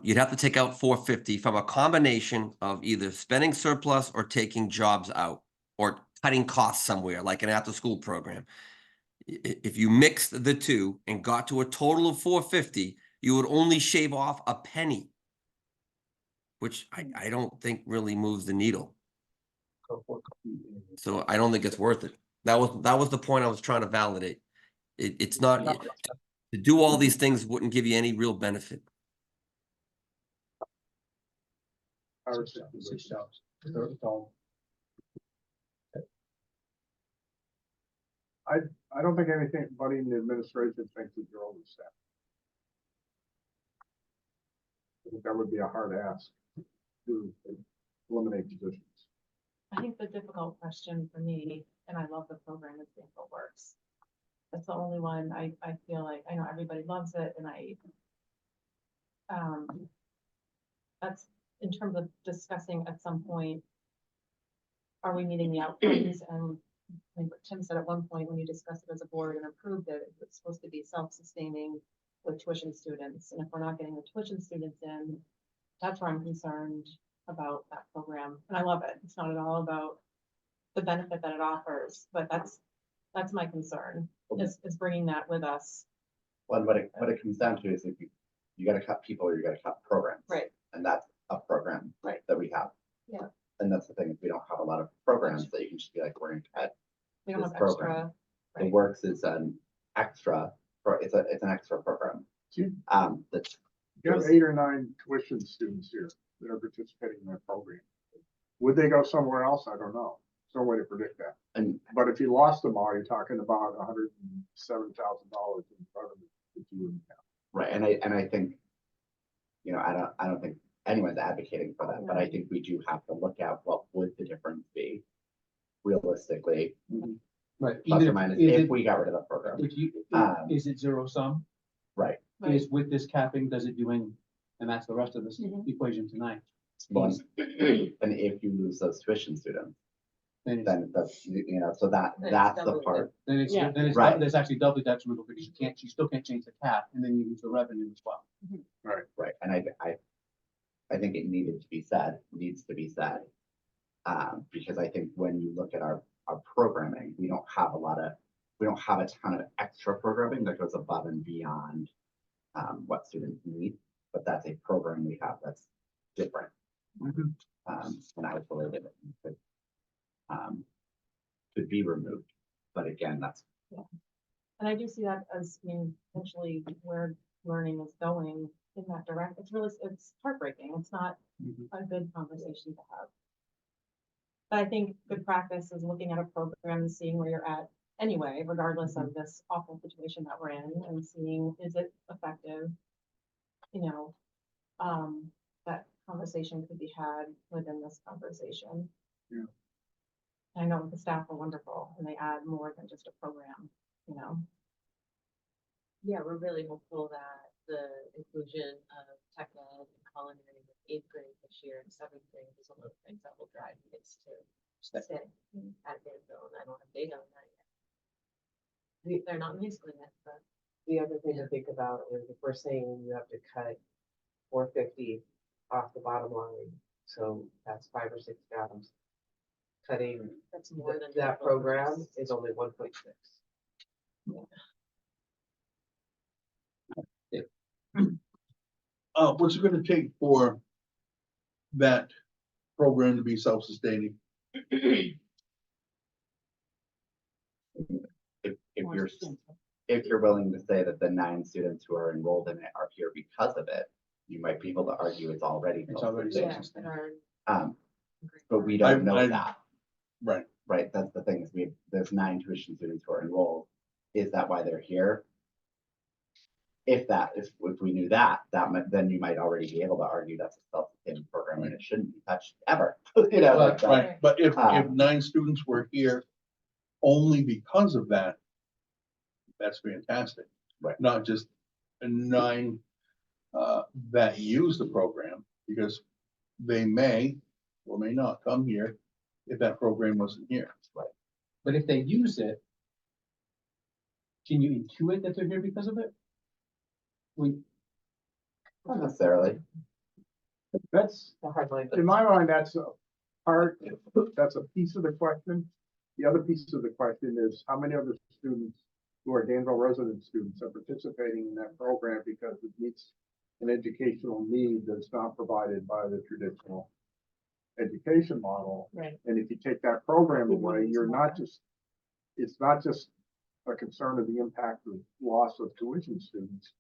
you'd have to take out 450 from a combination of either spending surplus or taking jobs out or cutting costs somewhere, like an after-school program. If you mixed the two and got to a total of 450, you would only shave off a penny, which I don't think really moves the needle. So I don't think it's worth it. That was the point I was trying to validate. It's not, to do all these things wouldn't give you any real benefit. I don't think anybody in the administration thinks that you're overstaffed. I think that would be a hard ask to eliminate positions. I think the difficult question for me, and I love the program, is Danville Works. That's the only one I feel like, I know everybody loves it, and that's in terms of discussing at some point, are we meeting the outcomes? And I think what Tim said at one point, when you discussed it as a board and approved it, it's supposed to be self-sustaining with tuition students. And if we're not getting the tuition students in, that's where I'm concerned about that program. And I love it. It's not at all about the benefit that it offers, but that's my concern, is bringing that with us. Well, what it comes down to is if you gotta cut people or you gotta cut programs. Right. And that's a program. Right. That we have. Yeah. And that's the thing, we don't have a lot of programs that you can just be like, we're gonna cut. We don't This have program. extra. The Right. Works is an extra, it's an extra program. That's. You have 8 or 9 tuition students here that are participating in that program. Would they go somewhere else? I don't know. There's no way to predict that. And But if you lost them all, you're talking about $107,000 in revenue that you wouldn't have. right, and I think, you know, I don't think anyone's advocating for that, but I think we do have to look at what would the difference be realistically, Right. plus Even or minus, is if it- we got rid of the program. If you, Um, is it zero sum? Right. Right. Is with this capping, does it do any? And that's the rest of this Mhm. equation tonight. One, and if you lose those tuition students, Then it's, then that's, you know, so that's the double part. then it's, Yeah. then it's, Right. that's actually doubly detrimental because you still can't change the cap and then you lose the revenue as well. Right, and I think it needs to be said. Because I think when you look at our programming, we don't have a ton of extra programming that goes above and beyond what students need, but that's a program we have that's different. And I believe it could be removed, but again, that's. And I do see that as being potentially where learning is going in that direct. It's heartbreaking. It's not a good conversation to have. But I think good practice is looking at a program and seeing where you're at anyway, regardless of this awful situation that we're in, and seeing, is it effective? You know, that conversation could be had within this conversation. Yeah. I know the staff are wonderful and they add more than just a program, you know. Yeah, we're really hopeful that the inclusion of tech ed and culinary in 8th grade this year and 7th grade is one of the things that will drive kids to stay at Danville, and I don't have data on that yet. They're not in high school yet, but The other thing to think about is if we're saying you have to cut 450 off the bottom line, so that's 5 or 6 jobs. Cutting That's more than. that program is only 1.6. What's it gonna take for that program to be self-sustaining? If you're willing to say that the 9 students who are enrolled in it are here because of it, you might be able to argue it's already. It's already self-sustaining. Yeah, Um, but we don't know I- that, Right, right? That's the thing, is there's 9 tuition students who are enrolled. Is that why they're here? If we knew that, then you might already be able to argue that's a self-sustaining program and it shouldn't be touched ever. You know, like that. right, but if Um, 9 students were here only because of that, that's fantastic. Right. Not just 9 that use the program, because they may or may not come here if that program wasn't here. But if they use it, can you intuit that they're here because of it? Not necessarily. That's, The hard line. In my mind, that's a part, that's a piece of the question. The other piece of the question is how many other students who are Danville resident students are participating in that program because it meets an educational need that's not provided by the traditional education model. Right. And if you take that program away, you're not just, it's not just a concern of the impact of loss of tuition students.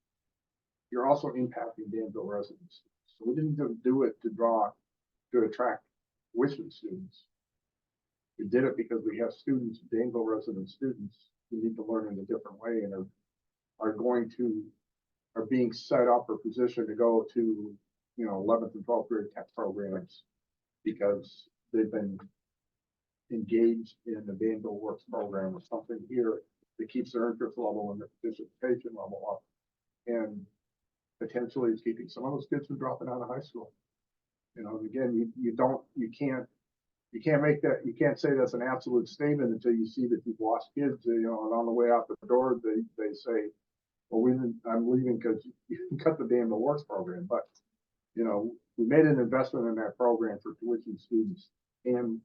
You're also impacting Danville residents. So we didn't do it to attract tuition students. We did it because we have students, Danville resident students, who need to learn in a different way and are being set up or positioned to go to, 11th and 12th grade tech programs because they've been engaged in the Danville Works program or something here that keeps their interest level and their participation level up. And potentially is keeping some of those kids from dropping out of high school. Again, you can't make that, you can't say that's an absolute statement until you see that you've lost kids, and on the way out the door, they say, well, I'm leaving because you cut the Danville Works program, but, we made an investment in that program for tuition students and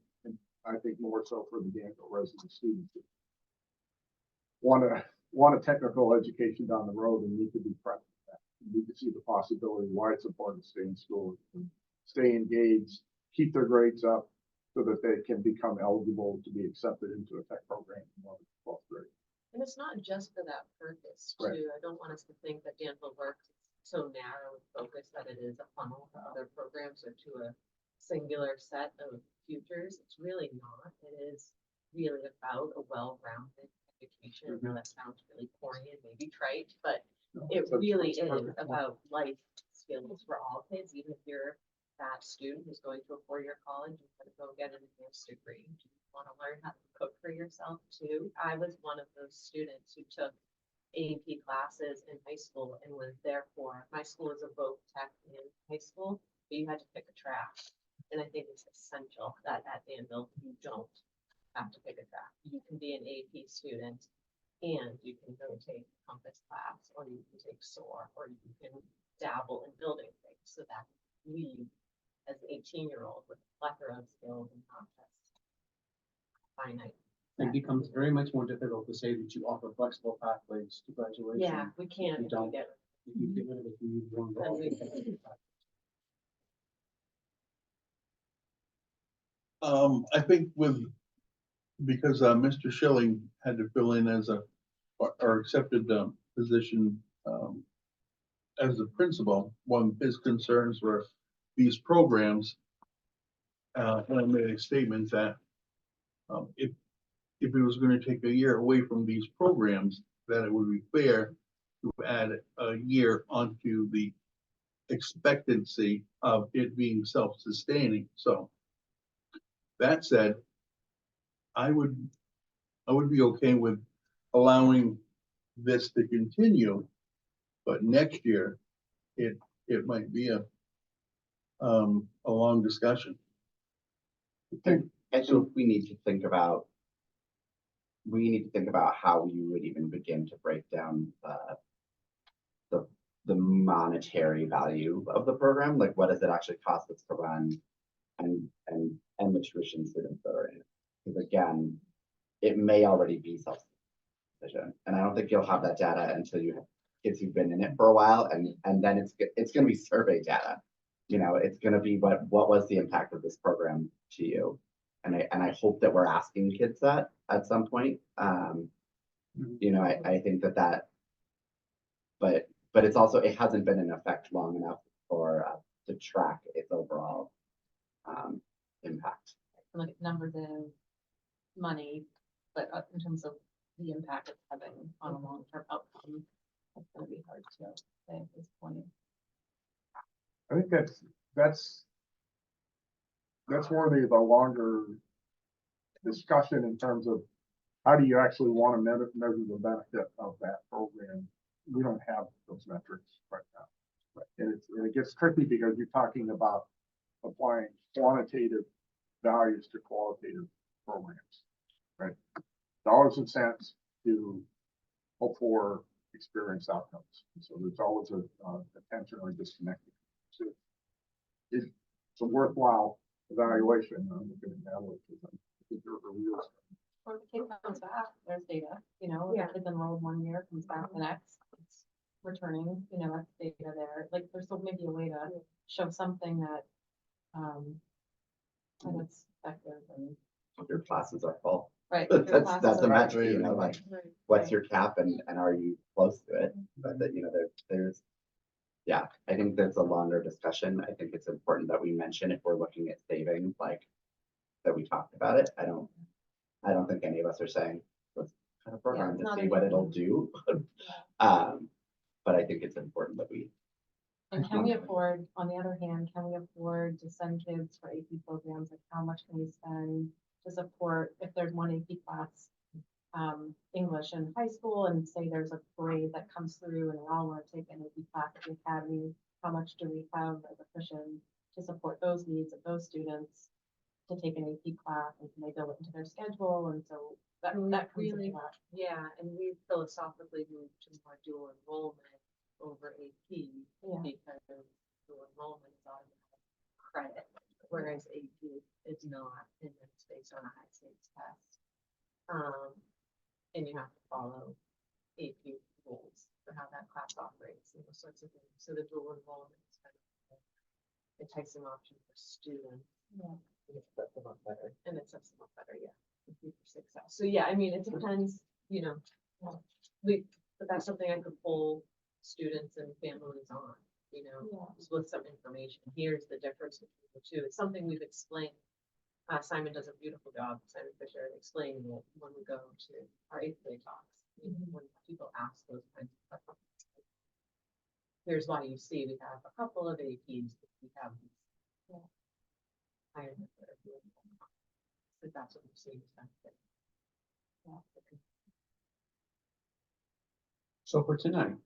I think more so for the Danville resident students. That want a technical education down the road and need to be present. You need to see the possibility why it's important to stay in school, stay engaged, keep their grades up so that they can become eligible to be accepted into a tech program in 11th, 12th grade. and it's not just for that purpose Right. too. I don't want us to think that Danville Works is so narrow and focused that it is a funnel to other programs or to a singular set of futures. It's really not. It is really about a well-rounded education. I know that sounds really corny and maybe trite, but it really is about life skills for all kids, even if you're that student who's going to a 4-year college and going to go get an advanced degree. Do you want to learn how to cook for yourself too? I was one of those students who took AP classes in high school and was therefore, my school is a voc tech in high school, but you had to pick a track. And I think it's essential that at Danville, you don't have to pick a track. You can be an AP student and you can go take compass class, or you can take SOAR, or you can dabble in building things so that we, as an 18-year-old with a plethora of skills and not just finite. It becomes very much more difficult to say that you offer flexible pathways to graduation. Yeah, we can't You if you don't. get. If you get rid of it, you need one. Then we- I think because Mr. Schilling had to fill in as or accepted the position as a principal, one of his concerns were these programs. And I made a statement that if it was going to take a year away from these programs, that it would be fair to add a year onto the expectancy of it being self-sustaining. So that said, I would be okay with allowing this to continue, but next year it might be a long discussion. I think we need to think about how you would even begin to break down the the monetary value of the program, like what does it actually cost us to run and the tuition students that are in it. Because again, it may already be self-sufficient, and I don't think you'll have that data until you have kids who've been in it for a while, and then it's going to be survey data. You know, it's going to be what was the impact of this program to you, and I hope that we're asking kids that at some point. You know, I think that, but it's also, it hasn't been in effect long enough for to track its overall impact. Look at numbers of money, but in terms of the impact it's having on a long-term outcome, that's gonna be hard to say at this point. I think that's worthy of a longer discussion in terms of how do you actually want to measure the benefit of that program. We don't have those metrics right now. And it gets tricky because you're talking about applying quantitative values to qualitative programs, right? Dollars and cents to hope for experience outcomes. So there's always a tension or disconnect. So it's a worthwhile evaluation. I'm looking at that one because I think there are real. Or the kid comes back, there's data, you know, if Yeah. the kid's enrolled 1 year, comes back the next, it's returning, you know, that's data there. Like, there's still maybe a way to show something that, and it's effective and. Your classes are full. Right. your classes That's a are- metric, you know, like Right, what's right. your cap and are you close to it? But that, you know, there's, yeah, I think that's a longer discussion. I think it's important that we mention if we're looking at savings, like that we talked about it. I don't think any of us are saying, let's cut a program it's to not see a- what it'll do. But I think it's important that we, And can we afford, on the other hand, can we afford to send kids for AP programs? Like, how much can we spend to support, if there's one AP class, English in high school, and say there's a grade that comes through and they all want to take an AP class at the academy, how much do we have as a cushion to support those needs of those students to take an AP class, and can they build it into their schedule? And so that comes Really? into that. Yeah, and we philosophically moved to more dual enrollment over AP Yeah. because dual enrollment is automatic credit, whereas AP is not, and it's based on a high stakes test. And you have to follow AP rules for how that class operates and those sorts of things. So the dual enrollment is kind of an enticing option for students. Yeah. And it sets them up better. And it sets them up better, yeah, for success. So yeah, I mean, it depends, you know, but that's something I could pull students and families on, you know, Yeah. just with some information. Here's the difference between the two. It's something we've explained. Simon does a beautiful job, Simon Fisher, in explaining it when we go to our 8th grade talks. You know, when people ask those kinds of questions. Here's why you see we have a couple of APs, we have these higher than but that's what we're seeing is benefit. So for tonight,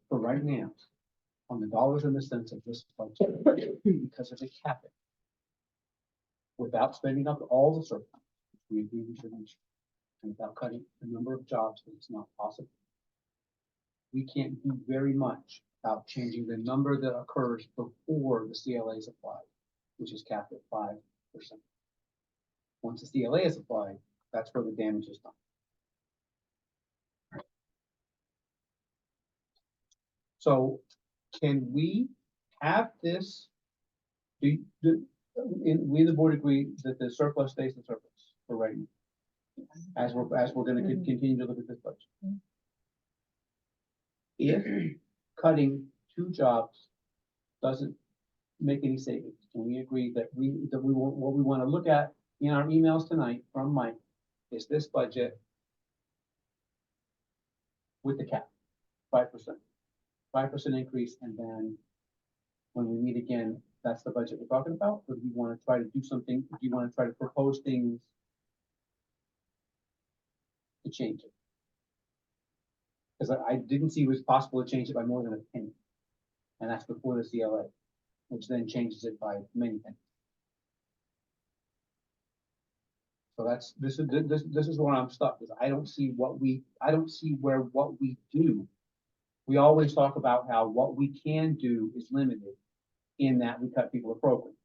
for right now, on the dollars and the cents of this budget, because of the capping, without spending up all the surplus, we agree we should reach, and without cutting the number of jobs, it's not possible. We can't do very much about changing the number that occurs before the CLA is applied, which is capped at 5%. Once the CLA is applied, that's where the damage is done. So can we have this? We, the board agree that the surplus stays the surplus for right now, as we're gonna continue to look at this budget. If cutting 2 jobs doesn't make any savings, and we agree that what we want to look at in our emails tonight from Mike is this budget with the cap, 5%. 5% increase, and then when we meet again, that's the budget we're talking about, or do you want to try to do something, do you want to try to propose things to change it? Because I didn't see it was possible to change it by more than a penny, and that's before the CLA, which then changes it by many pennies. So this is where I'm stuck, is I don't see where what we do we always talk about how what we can do is limited in that we cut people of programs.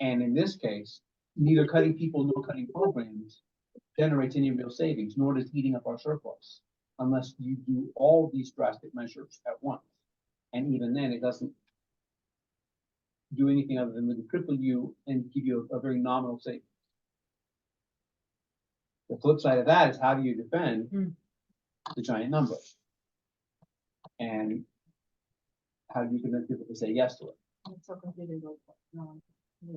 And in this case, neither cutting people nor cutting programs generates any real savings, nor does eating up our surplus, unless you do all these drastic measures at once. And even then, it doesn't do anything other than cripple you and give you a very nominal savings. The flip side of that is how do you defend the giant number? And how do you convince people to say yes to it? It's so confusing. No.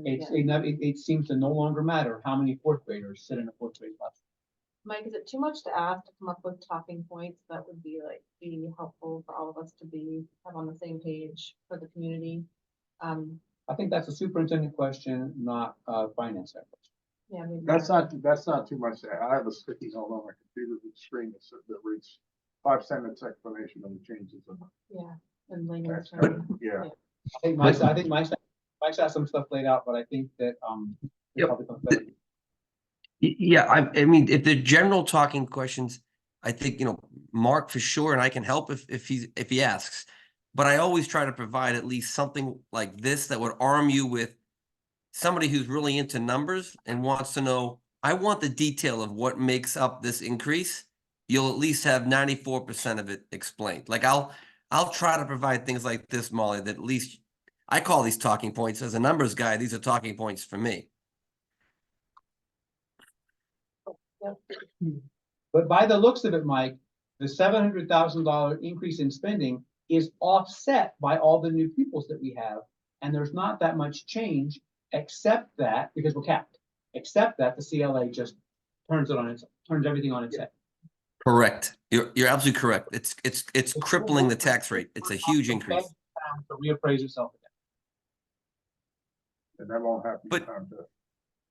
It seems to no longer matter how many fourth graders sit in a fourth grade class. Mike, is it too much to ask to come up with talking points that would be helpful for all of us to have on the same page for the community? I think that's a superintendent question, not a finance question. Yeah, maybe. That's not too much. I have a sticky note on my computer screen that reads 5 sentence explanation of the changes. Yeah, and layman's That's terms. Yeah. I think Mike's got some stuff laid out, but I think that, it Yep. probably comes better. Yeah, I mean, if they're general talking questions, I think, Mark for sure, and I can help if he asks. But I always try to provide at least something like this that would arm you with somebody who's really into numbers and wants to know, I want the detail of what makes up this increase. You'll at least have 94% of it explained. Like I'll try to provide things like this, Molly, that at least I call these talking points. As a numbers guy, these are talking points for me. But by the looks of it, Mike, the $700,000 increase in spending is offset by all the new pupils that we have. And there's not that much change, except that, because we're capped, except that the CLA just turns everything on its head. Correct. You're absolutely correct. It's crippling the tax rate. It's a huge increase. To reappraise itself again. And that won't happen. But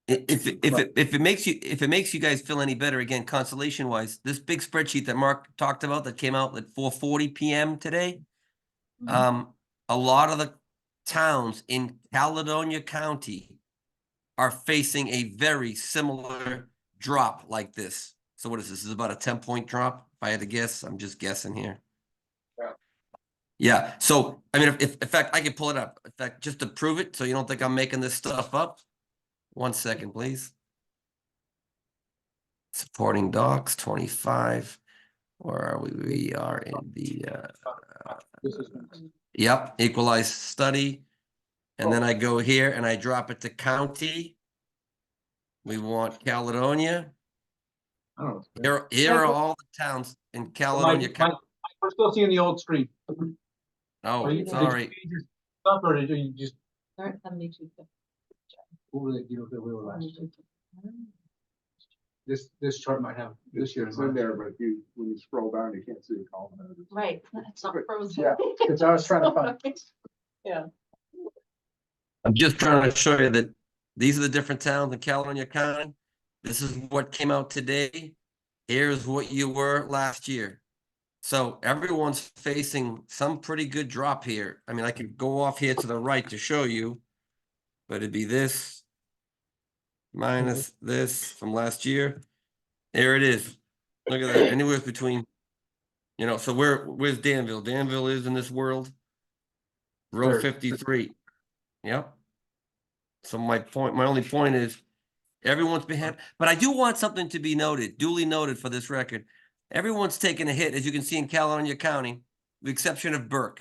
if it makes you guys feel any better, again, consolation wise, this big spreadsheet that Mark talked about that came out at 4:40 p.m. today, a lot of the towns in Caledonia County are facing a very similar drop like this. So what is this? This is about a 10-point drop. If I had to guess, I'm just guessing here. Yeah. So I mean, if in fact I can pull it up. In fact, just to prove it, so you don't think I'm making this stuff up. 1 second, please. Supporting docs 25. Where are we? We are in the yep, equalized study. And then I go here and I drop it to county. We want Caledonia. Oh, Here are all the towns in Caledonia County. We're still seeing the old screen. Oh, Did you sorry. change your stuff, or did you just? They're at 72. What were they, we were last year? This chart might have this year. It's in there, but when you scroll down, you can't see the column. Right, it's not frozen. Yeah, because I was trying to find. Yeah. I'm just trying to show you that these are the different towns in Caledonia County. This is what came out today. Here's what you were last year. So everyone's facing some pretty good drop here. I mean, I could go off here to the right to show you, but it'd be this minus this from last year. There it is. Look at that. Anywhere between, so where's Danville? Danville is in this world. Row Third. 53. Yep. So my only point is everyone's behind, but I do want something to be noted, duly noted for this record. Everyone's taking a hit, as you can see in Caledonia County, with the exception of Burke.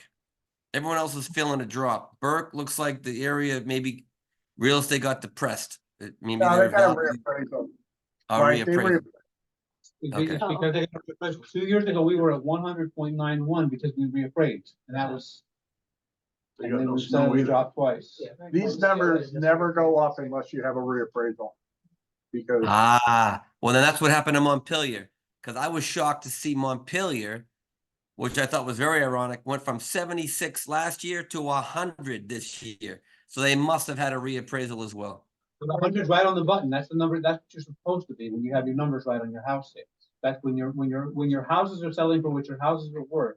Everyone else is feeling a drop. Burke looks like the area, maybe real estate got depressed. Maybe No, their they got a value- reappraisal. Oh, Right, they reappraisal. It's because 2 years ago, we were at 100.91 because we reappraised, and that was. They And got then no we snow suddenly either. dropped twice. These numbers never go up unless you have a reappraisal. Because Well, then that's what happened to Montpelier, because I was shocked to see Montpelier, which I thought was very ironic, went from 76 last year to 100 this year. So they must have had a reappraisal as well. So the 100's right on the button. That's the number. That's what you're supposed to be when you have your numbers right on your house sales. That's when your houses are selling for what your houses are worth.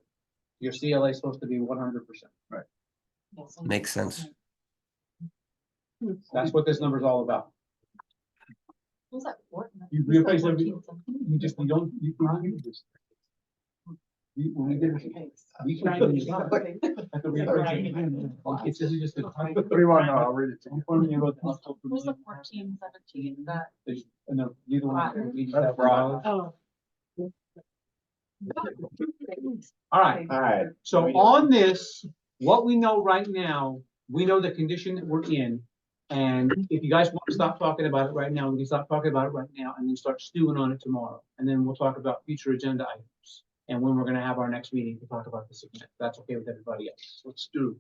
Your CLA is supposed to be 100%. Right. Makes sense. That's what this number is all about. Who's that for? You reappraise every, you When we did it, we tried to. It's just a. What do you want now? I'll read it to you. It was the 14-17 that. No, neither one. We just That's have broad. broad. Oh. All right, All right. so on this, what we know right now, we know the condition that we're in. And if you guys want to stop talking about it right now, we can stop talking about it right now and then start stewing on it tomorrow. And then we'll talk about future agenda items and when we're gonna have our next meeting to talk about this again. If that's okay with everybody else. Let's do,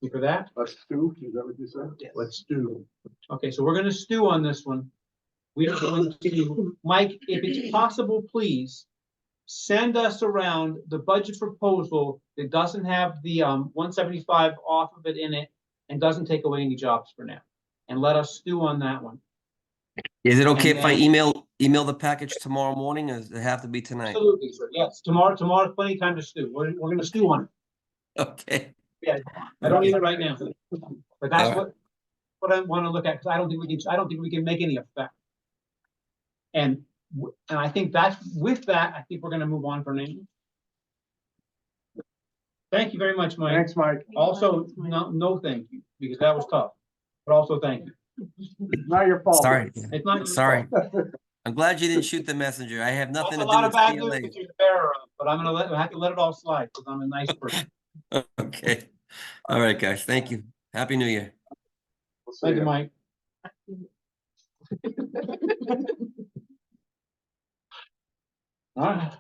You for that? Let's do, is that what you said? let's do. Okay, so we're gonna stew on this one. We are going to, Mike, if it's possible, please send us around the budget proposal that doesn't have the 175 off of it in it and doesn't take away any jobs for now. And let us stew on that one. Is it okay And if I then- email the package tomorrow morning, or does it have to be tonight? Absolutely, sir. Yes, tomorrow's plenty of time to stew. We're gonna stew on it. Okay, Yeah, I don't need it right now. But that's All right. what I want to look at, because I don't think we can make any effect. And I think with that, I think we're gonna move on for now. Thank you very much, Mike. Thanks, Mike. Also, no, thank you, because that was tough, but also thank you. Not your fault. sorry, It's not your sorry. fault. I'm glad you didn't shoot the messenger. I have nothing That's a to lot do of with bad news CLA. that you're the bearer of, but I have to let it all slide, because I'm a nice person. Okay, all right, guys, thank you. Happy New Year. We'll see Thank you, ya. Mike. All right.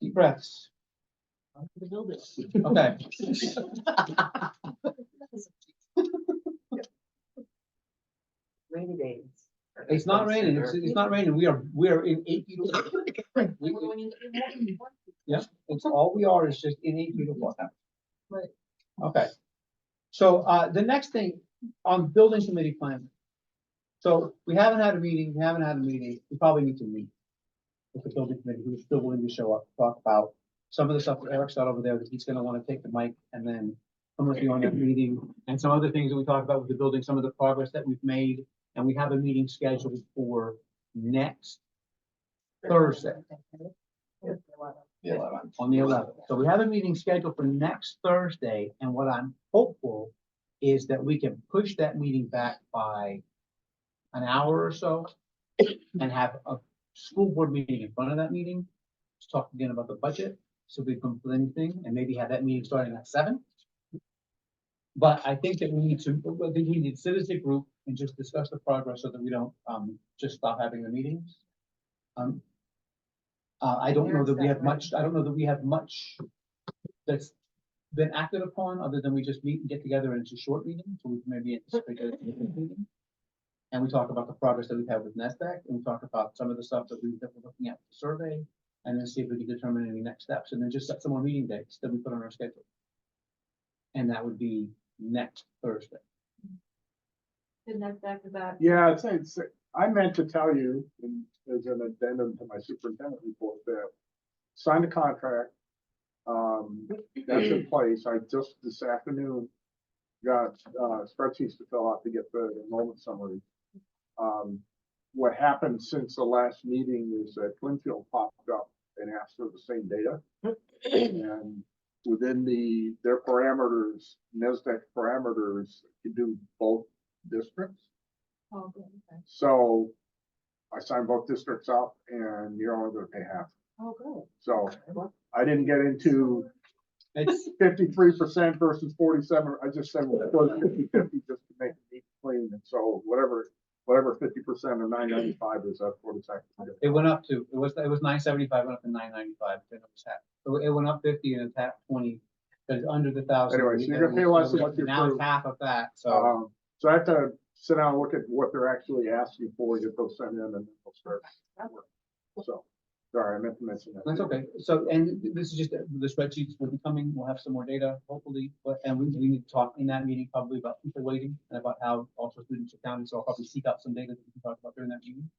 Deep breaths. Okay. Rainy days. It's not raining. It's not raining. We are in 8 feet of water. Yeah, it's all we are is just in 8 feet of water. Right. Okay. So the next thing on building committee plan. So we haven't had a meeting. We probably need to meet with the building committee, who's still willing to show up, talk about some of the stuff that Eric's got over there that he's gonna want to take the mic and then come with you on that meeting, and some other things that we talked about with the building, some of the progress that we've made. And we have a meeting scheduled for next Thursday. On the 11th. So we have a meeting scheduled for next Thursday, and what I'm hopeful is that we can push that meeting back by an hour or so and have a school board meeting in front of that meeting, to talk again about the budget, so we can put anything, and maybe have that meeting starting at 7. But I think that we need to sit as a group and just discuss the progress so that we don't just stop having the meetings. I don't know that we have much that's been acted upon, other than we just meet and get together and it's a short meeting, so we can maybe anticipate a meeting. And we talk about the progress that we've had with NASDAQ, and we talk about some of the stuff that we're looking at with the survey, and then see if we can determine any next steps, and then just set some more meeting dates that we put on our schedule. And that would be next Thursday. Did NASDAQ, is that? Yeah, I meant to tell you, as an addendum to my superintendent report, that signed a contract. That's in place. I just this afternoon got spreadsheets to fill out to get the enrollment summary. What happened since the last meeting is that Twinfield popped up and asked for the same data. And within their parameters, NASDAQ parameters, you do both districts. Oh, good, okay. So I signed both districts up, and you're only gonna pay half. Oh, good. So I didn't get into It's 53% versus 47. I just said, well, it was 50/50 just to make it neat and clean. And so whatever 50% of 995 is, that's what it's actually. It went up to, it was 975, went up to 995, then it was half. So it went up 50 and it's half 20, but it's under the 1,000. Anyway, so you're gonna pay less than what you Now it's approved. half of that, so. So I have to sit down and look at what they're actually asking for, get those sent in, and then we'll start. work. So, sorry, I meant to mention that. That's okay. So, and this is just, the spreadsheets will be coming, we'll have some more data, hopefully, and we need to talk in that meeting probably about people waiting and about how also students are counted, so I'll probably seek out some data that we can talk about during that meeting.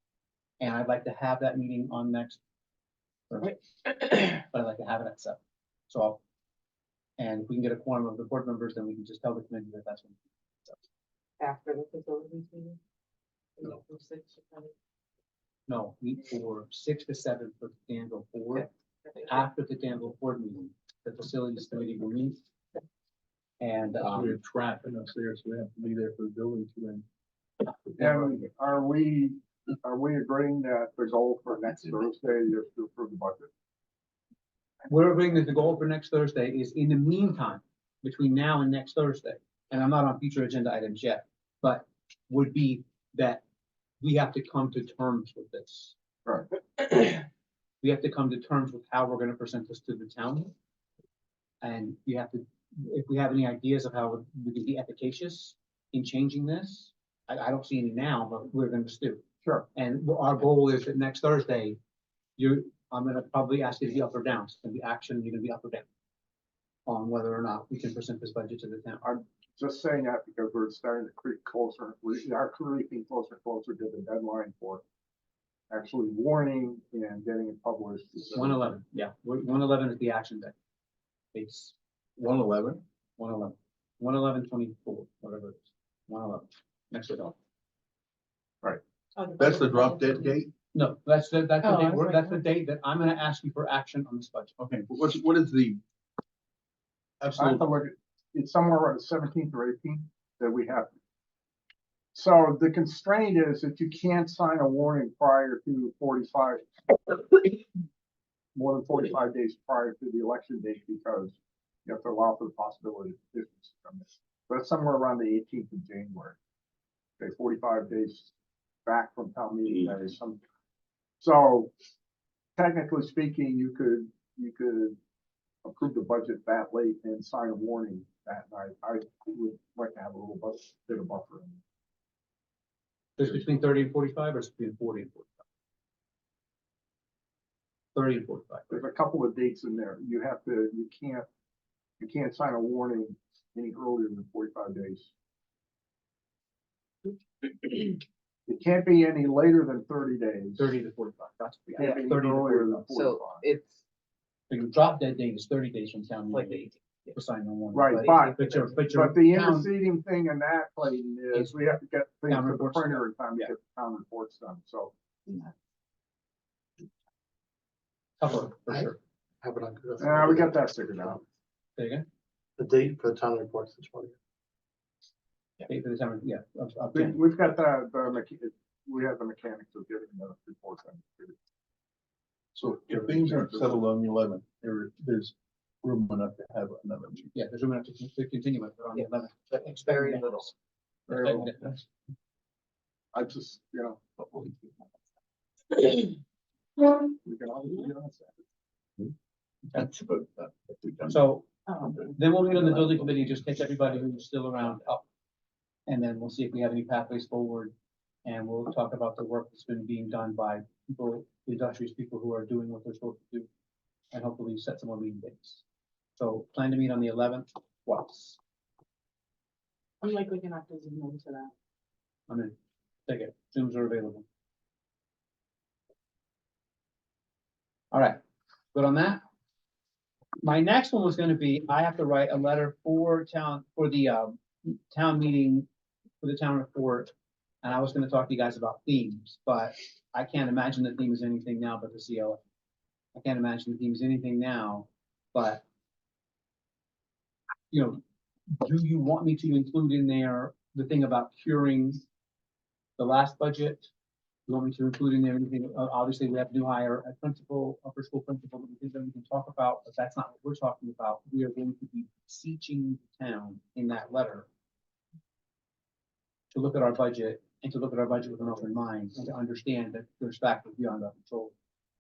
And I'd like to have that meeting on next Thursday, but I'd like to have it at 7. So, and if we can get a quorum of the board members, then we can just tell the committee that that's when. After the facilities meeting? No. From 6 to 7. No, meet for 6 to 7 for Danville board. after the Danville board meeting, the facilities committee will meet. And, We have traffic upstairs, so we have to be there for the building to then. And are we agreeing that the goal for next Thursday is to approve the budget? we're agreeing that the goal for next Thursday is in the meantime, between now and next Thursday, and I'm not on future agenda items yet, but would be that we have to come to terms with this. Right. We have to come to terms with how we're gonna present this to the town. And we have to, if we have any ideas of how we can be efficacious in changing this, I don't see any now, but we're gonna just do. Sure. And our goal is that next Thursday, I'm gonna probably ask you to be up or down. It's gonna be action, you're gonna be up or down on whether or not we can present this budget to the town. I'm just saying that because we're starting to creep closer, we are creeping closer and closer to the deadline for actually warning and getting it published. 111, yeah, 111 is the action day. It's 111? 111, 111/24, whatever it is, 111, next to all. That's the drop dead date? No, that's the Oh, I date, was like, that's the date that I'm gonna ask you for action on this budget. Okay, but what is the? I have Absolute, to look at, it's somewhere around the 17th or 18th that we have. So the constraint is that you can't sign a warning prior to 45, more than 45 days prior to the election date because you have to allow for the possibility of petitions to come in. But it's somewhere around the 18th of January. Okay, 45 days back from town meeting, that is some. So technically speaking, you could approve the budget that late and sign a warning that night. I would like to have a little bit of buffer. It's between 30 and 45, or it's between 40 and 45? 30 and 45. There's a couple of dates in there. You can't sign a warning any earlier than 45 days. It can't be any later than 30 days. 30 to 45, that's, It yeah, can't be 30 to earlier 45. than So 45. it's So your drop dead date is 30 days from town like meeting the to sign the warning. Right, But but your But the town- interceding thing in that, Clayton, is we have to get things Town to the reports printer in time to Yeah. get the town reports done, so. Tougher, for sure. Have it on. We got that figured out. Say again? The date for the town reports is 20. Date for the town, yeah. of We- January. We've got we have the mechanics of getting the reports done. so if things aren't settled on the 11th, there's room enough to have another meeting. Yeah, there's room enough to continue it on the 11th. it's very little. Very well. I just, we can always do it on Saturday. That's about that. if we've done- So then we'll meet on the building committee, just take everybody who's still around up. And then we'll see if we have any pathways forward. And we'll talk about the work that's been being done by people, the industrious people who are doing what they're supposed to do. And hopefully set some more meeting dates. So plan to meet on the 11th, once. I'm likely gonna have to zoom into that. I'm in, take it, Zooms are available. All right, good on that. My next one was gonna be, I have to write a letter for the town meeting, for the town report. And I was gonna talk to you guys about themes, but I can't imagine the theme is anything now but the CLA. I can't imagine the theme is anything now, but do you want me to include in there the thing about curing the last budget? You want me to include in there anything? Obviously, we have to hire a principal, upper school principal, that we can talk about, but that's not what we're talking about. We are going to be beseeching the town in that letter to look at our budget and to look at our budget with an open mind and to understand that there's factors beyond our control.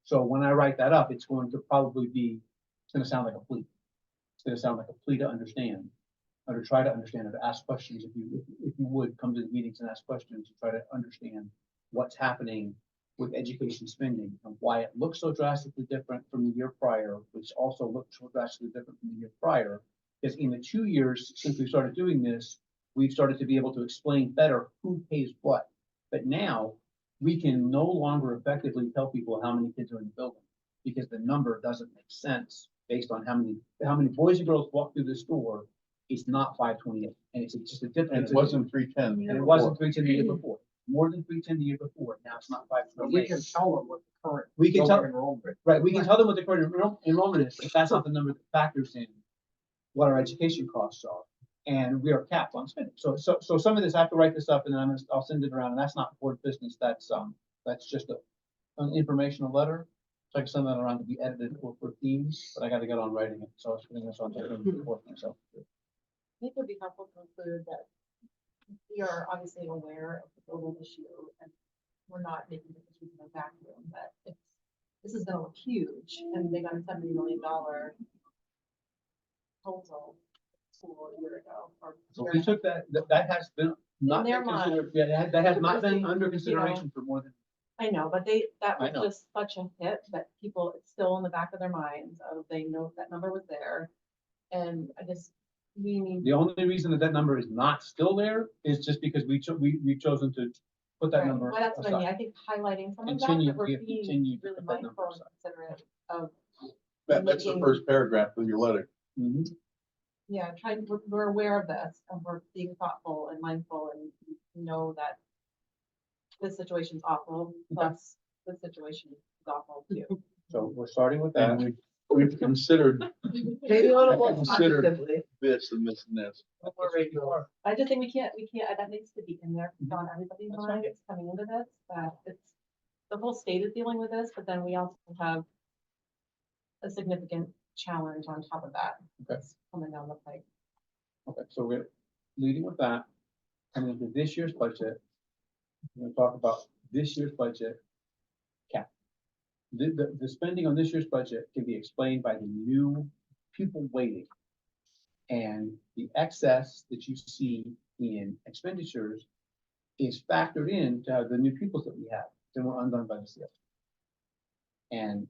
So when I write that up, it's going to probably be, it's gonna sound like a plea. It's gonna sound like a plea to understand, or to try to understand, or to ask questions, if you would, come to the meetings and ask questions, to try to understand what's happening with education spending, and why it looks so drastically different from the year prior, which also looks so drastically different from the year prior. Because in the 2 years since we started doing this, we've started to be able to explain better who pays what. But now, we can no longer effectively tell people how many kids are in the building, because the number doesn't make sense based on how many boys and girls walk through this door. It's not 528, and it's just a difference. And it wasn't 310. And it wasn't 310 the year before, more than 310 the year before, now it's not But we can 528. tell them what the current. We can tell, enrollment. right, we can tell them what the current enrollment is, but that's not the number that factors in what our education costs are. And we are capped on spending. So some of this, I have to write this up and then I'll send it around, and that's not board business, that's just an informational letter. So I can send that around to be edited for themes, but I gotta get on writing it, so I was putting this on for myself. I think it would be helpful to include that we are obviously aware of the global issue and we're not making decisions in a vacuum, but this is gonna look huge and they got a $70 million total school a year ago. So we took that has been not In their been considered, yeah, that has not been under consideration for more than. I know, but that I was know. just such a hit that people, it's still in the back of their minds, they know that number was there. And we need. The only reason that number is not still there is just because we've chosen to put that Right, number well, that's what I mean, aside. I think highlighting some of that, Continue- that we're we have being continued to really put that number mindful and aside. considerate of. That's the first paragraph of your letter. Mhm. Yeah, we're aware of this and we're being thoughtful and mindful and we know that this situation's awful, plus this situation is awful too. So we're starting with that. And we've considered Maybe a little more Consider- positively. this and this and this. More regular. I just think we can't, that needs to be in there on everybody's That's mind coming into this, that the whole state is dealing with this, but then we also have a significant challenge on top of that. That's coming down the pipe. Okay, so we're leading with that. Coming into this year's budget, we're gonna talk about this year's budget cap. The spending on this year's budget can be explained by the new pupil weighting. And the excess that you see in expenditures is factored in to the new pupils that we have, then we're undone by the CLA. And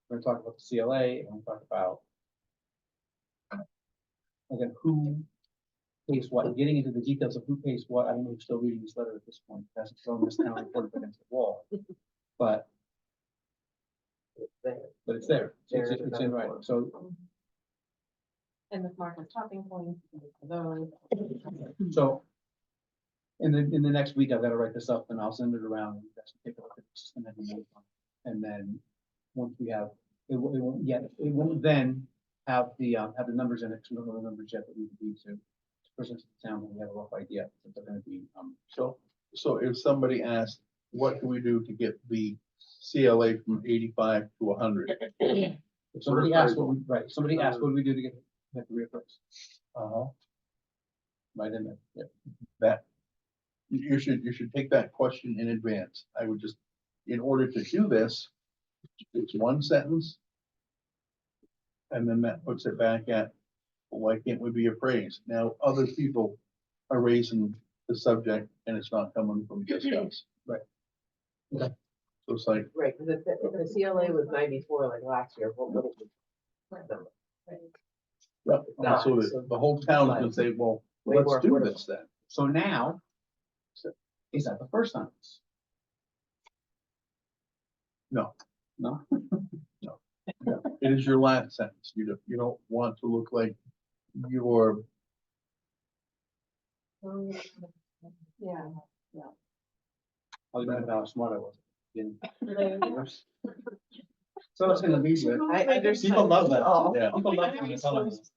we're gonna talk about the CLA, and we'll talk about again, who pays what, getting into the details of who pays what. I don't know if you're still reading this letter at this point, it hasn't thrown this town report up against the wall. But it's there, it's in writing, so. And with Martha's talking points. So in the next week, I've got to write this up and I'll send it around and you guys can take a look at this and then move on. And then once we have, it won't then have the numbers in it, because we don't know the numbers yet that we need to present to the town when we have a rough idea that they're going to be. So if somebody asked, what do we do to get the CLA from 85 to 100? If somebody asked what do we do to get the reappraise? Right in there, yeah. That, you should take that question in advance. I would just, in order to do this, it's one sentence. And then that puts it back at, why can't we be appraised? Now, other people are raising the subject and it's not coming from just us. Right. Okay. So it's like, Right, because if the CLA was 94 like last year, what would it be? yeah, so the whole town can say, well, Way let's more do affordable. this then. So now, is that the first sentence? No, No? it is your last sentence. You don't want to look like you're, Yeah. I'll remember how smart I was. So it's gonna leave with. I understand. People love that. Oh. yeah. People love when you tell them this.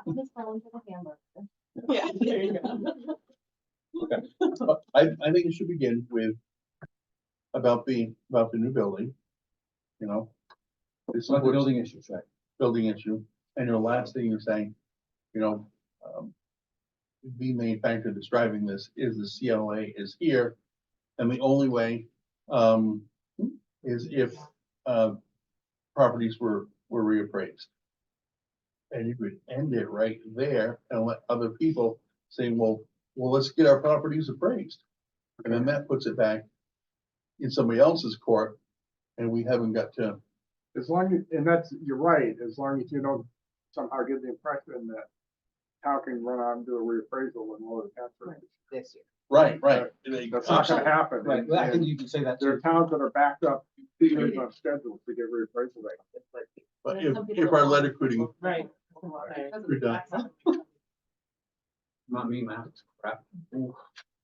Miss Helen to the hamburger. Yeah, there you go. Okay. I think it should begin with about the new building. You know. This is About the what's- building issues, right? building issue, and your last thing you're saying, you know, the main factor that's driving this is the CLA is here, and the only way, is if, properties were reappraised. And you could end it right there and let other people say, well, let's get our properties appraised. And then that puts it back in somebody else's court, and we haven't got to. As long as, and that's, you're right, as long as you don't somehow give the impression that town can run out and do a reappraisal and lower the tax rate. This year. Right. That's not gonna happen. Right, well, I think you can say that There are too. towns that are backed up 2 years on schedule to get reappraisal rate. But There's some if people our that letter want- couldn't, Right. We're done. Not me, man, it's crap.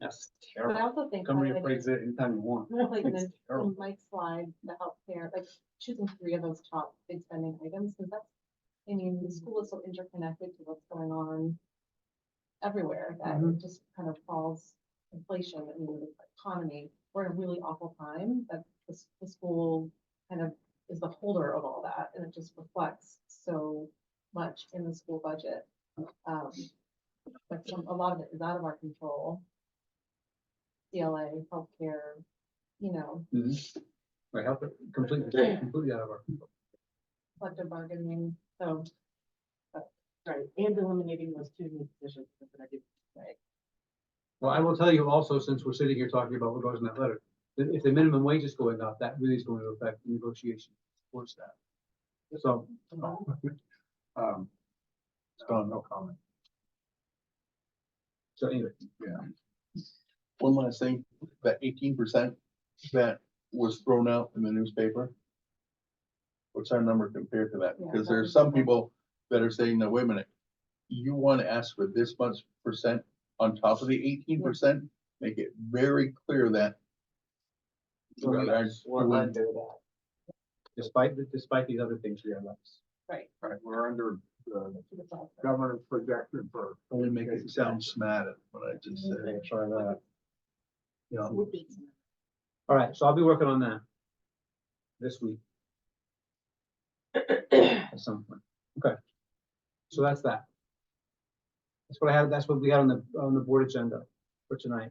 That's But I terrible. also think Come highlighting- rephrase it anytime you want. like It's the terrible. Mike's slide, the healthcare, like choosing 3 of those top big spending items, because that's, I mean, the school is so interconnected to what's going on everywhere that it just kind of falls inflation and the economy. We're in a really awful time that the school kind of is the holder of all that, and it just reflects so much in the school budget. But a lot of it is out of our control. CLA, healthcare, you know, Right, help it completely, completely out of our control. collective bargaining, so. Right, and eliminating those 2 new positions. That's what I did. Right. Well, I will tell you also, since we're sitting here talking about what goes in that letter, that if the minimum wage is going up, that really is going to affect the negotiation for staff. So, Still no comment. so anyway, One last thing, that 18% that was thrown out in the newspaper. What's our number compared to that? Yeah, Because that there's was some the one. people that are saying, no, wait a minute. You want to ask for this much percent on top of the 18%? Make it very clear that. we are doing- despite these other things we have left. Right. Right, we're under the To the top. governor's projection for. Only make it sound smarter, what I just said. Try that. Yeah. All right, so I'll be working on that this week. At some point. Okay. So that's that. That's what I have, that's what we had on the board agenda for tonight.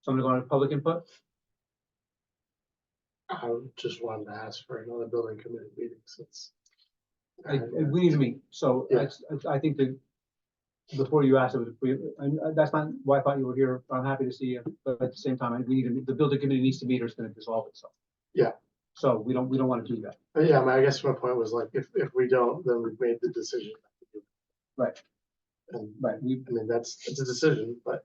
Somebody going to public input? I just wanted to ask for another building committee meeting since. We need to meet, so Yeah. I think that before you asked, it was, and that's not why I thought you were here. I'm happy to see you, but at the same time, we need to, the building committee needs to meet or it's gonna dissolve itself. Yeah. So we don't want to do that. Yeah, I mean, I guess my point was like, if we don't, then we've made the decision. Right. And Right, I mean, it's a decision, but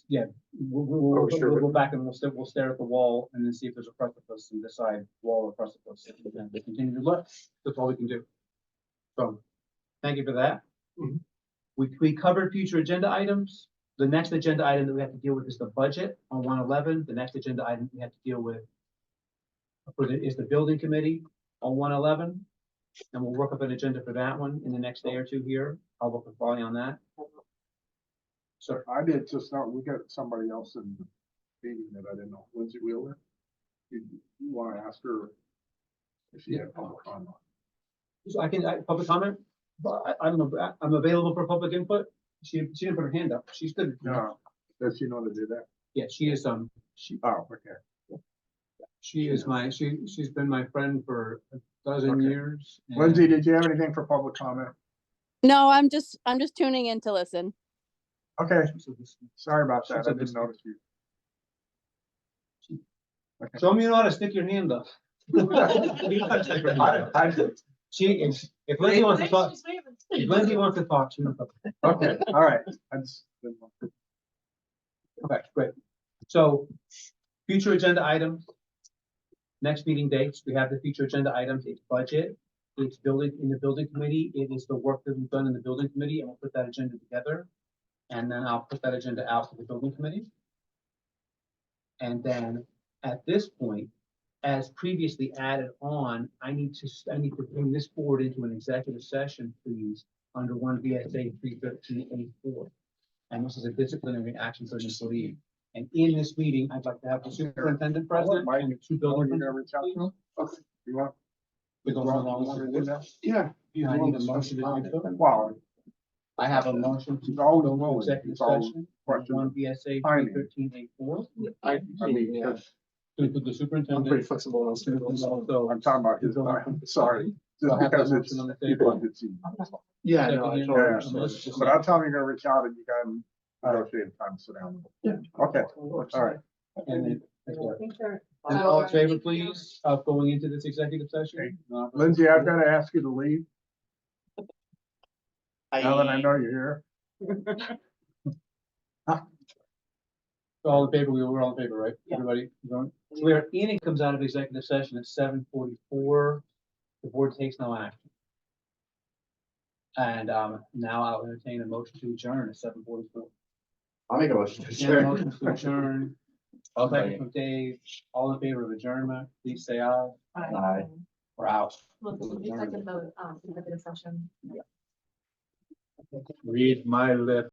yeah, Are we sure we'll about- go back and we'll stare at the wall and then see if there's a precipice and decide wall or precipice. And we continue to look, that's all we can do. So, thank you for that. Mhm. We covered future agenda items. The next agenda item that we have to deal with is the budget on 111. The next agenda item we have to deal with is the building committee on 111. And we'll work up an agenda for that one in the next day or two here. I'll work with Polly on that. Sir, I did just know, we got somebody else in the meeting that I didn't know, Lindsay Wheeler. You want to ask her if she had public comment? so public comment? But I'm available for public input. She didn't put her hand up. She's good. No, does she know to do that? Yeah, she is, Oh, okay. she's been my friend for a dozen Okay. years. and- Lindsay, did you have anything for public comment? No, I'm just tuning in to listen. Okay, So this- sorry about that. I She's a didn't dis- notice you. Show me how to stick your hand up. I did. If Lindsay wants to talk, if Lindsay wants to talk, she knows. Okay, all right. I just didn't want to- Okay, great. So, future agenda items. Next meeting dates, we have the future agenda items, it's budget, it's building, in the building committee, it is the work that we've done in the building committee, and we'll put that agenda together. And then I'll put that agenda out to the building committee. And then, at this point, as previously added on, I need to bring this forward into an executive session, please, under 1 VSA 313A4. And this is a disciplinary action for an employee. And in this meeting, I'd like to have the superintendent present and the 2 Oh, building. you're gonna reach out to him? Okay. You want? We're going along with Want to do it. that? Yeah. I need a motion to do so. Wow. I have a motion to It's all go into willing. executive It's all session, question of 1 VSA timing. 313A4, I mean, yeah, to include the I'm pretty superintendent. flexible on schedules. so- So, I'm talking about his time. Sorry. So Just I have that because it's motion on the people table. that see. Yeah, no, I Second, totally Yeah, understand. but I'll tell him you're gonna reach out and you can negotiate time to sit down. Yeah. Okay, all right. and then, I think they're. and all in favor, please, of going into this executive session? Lindsay, I've got to ask you to leave now that I know you're here. All in favor, we're all in favor, right? Everybody, going? So we are in and comes out of executive session at 7:44. The board takes no action. And now I'll entertain a motion to adjourn at 7:44. I'll make a motion to And a adjourn. motion to adjourn. Second from Dave, all in favor of adjournment, please say aye. Aye. We're out. Well, can you second the, executive session? Read my lips.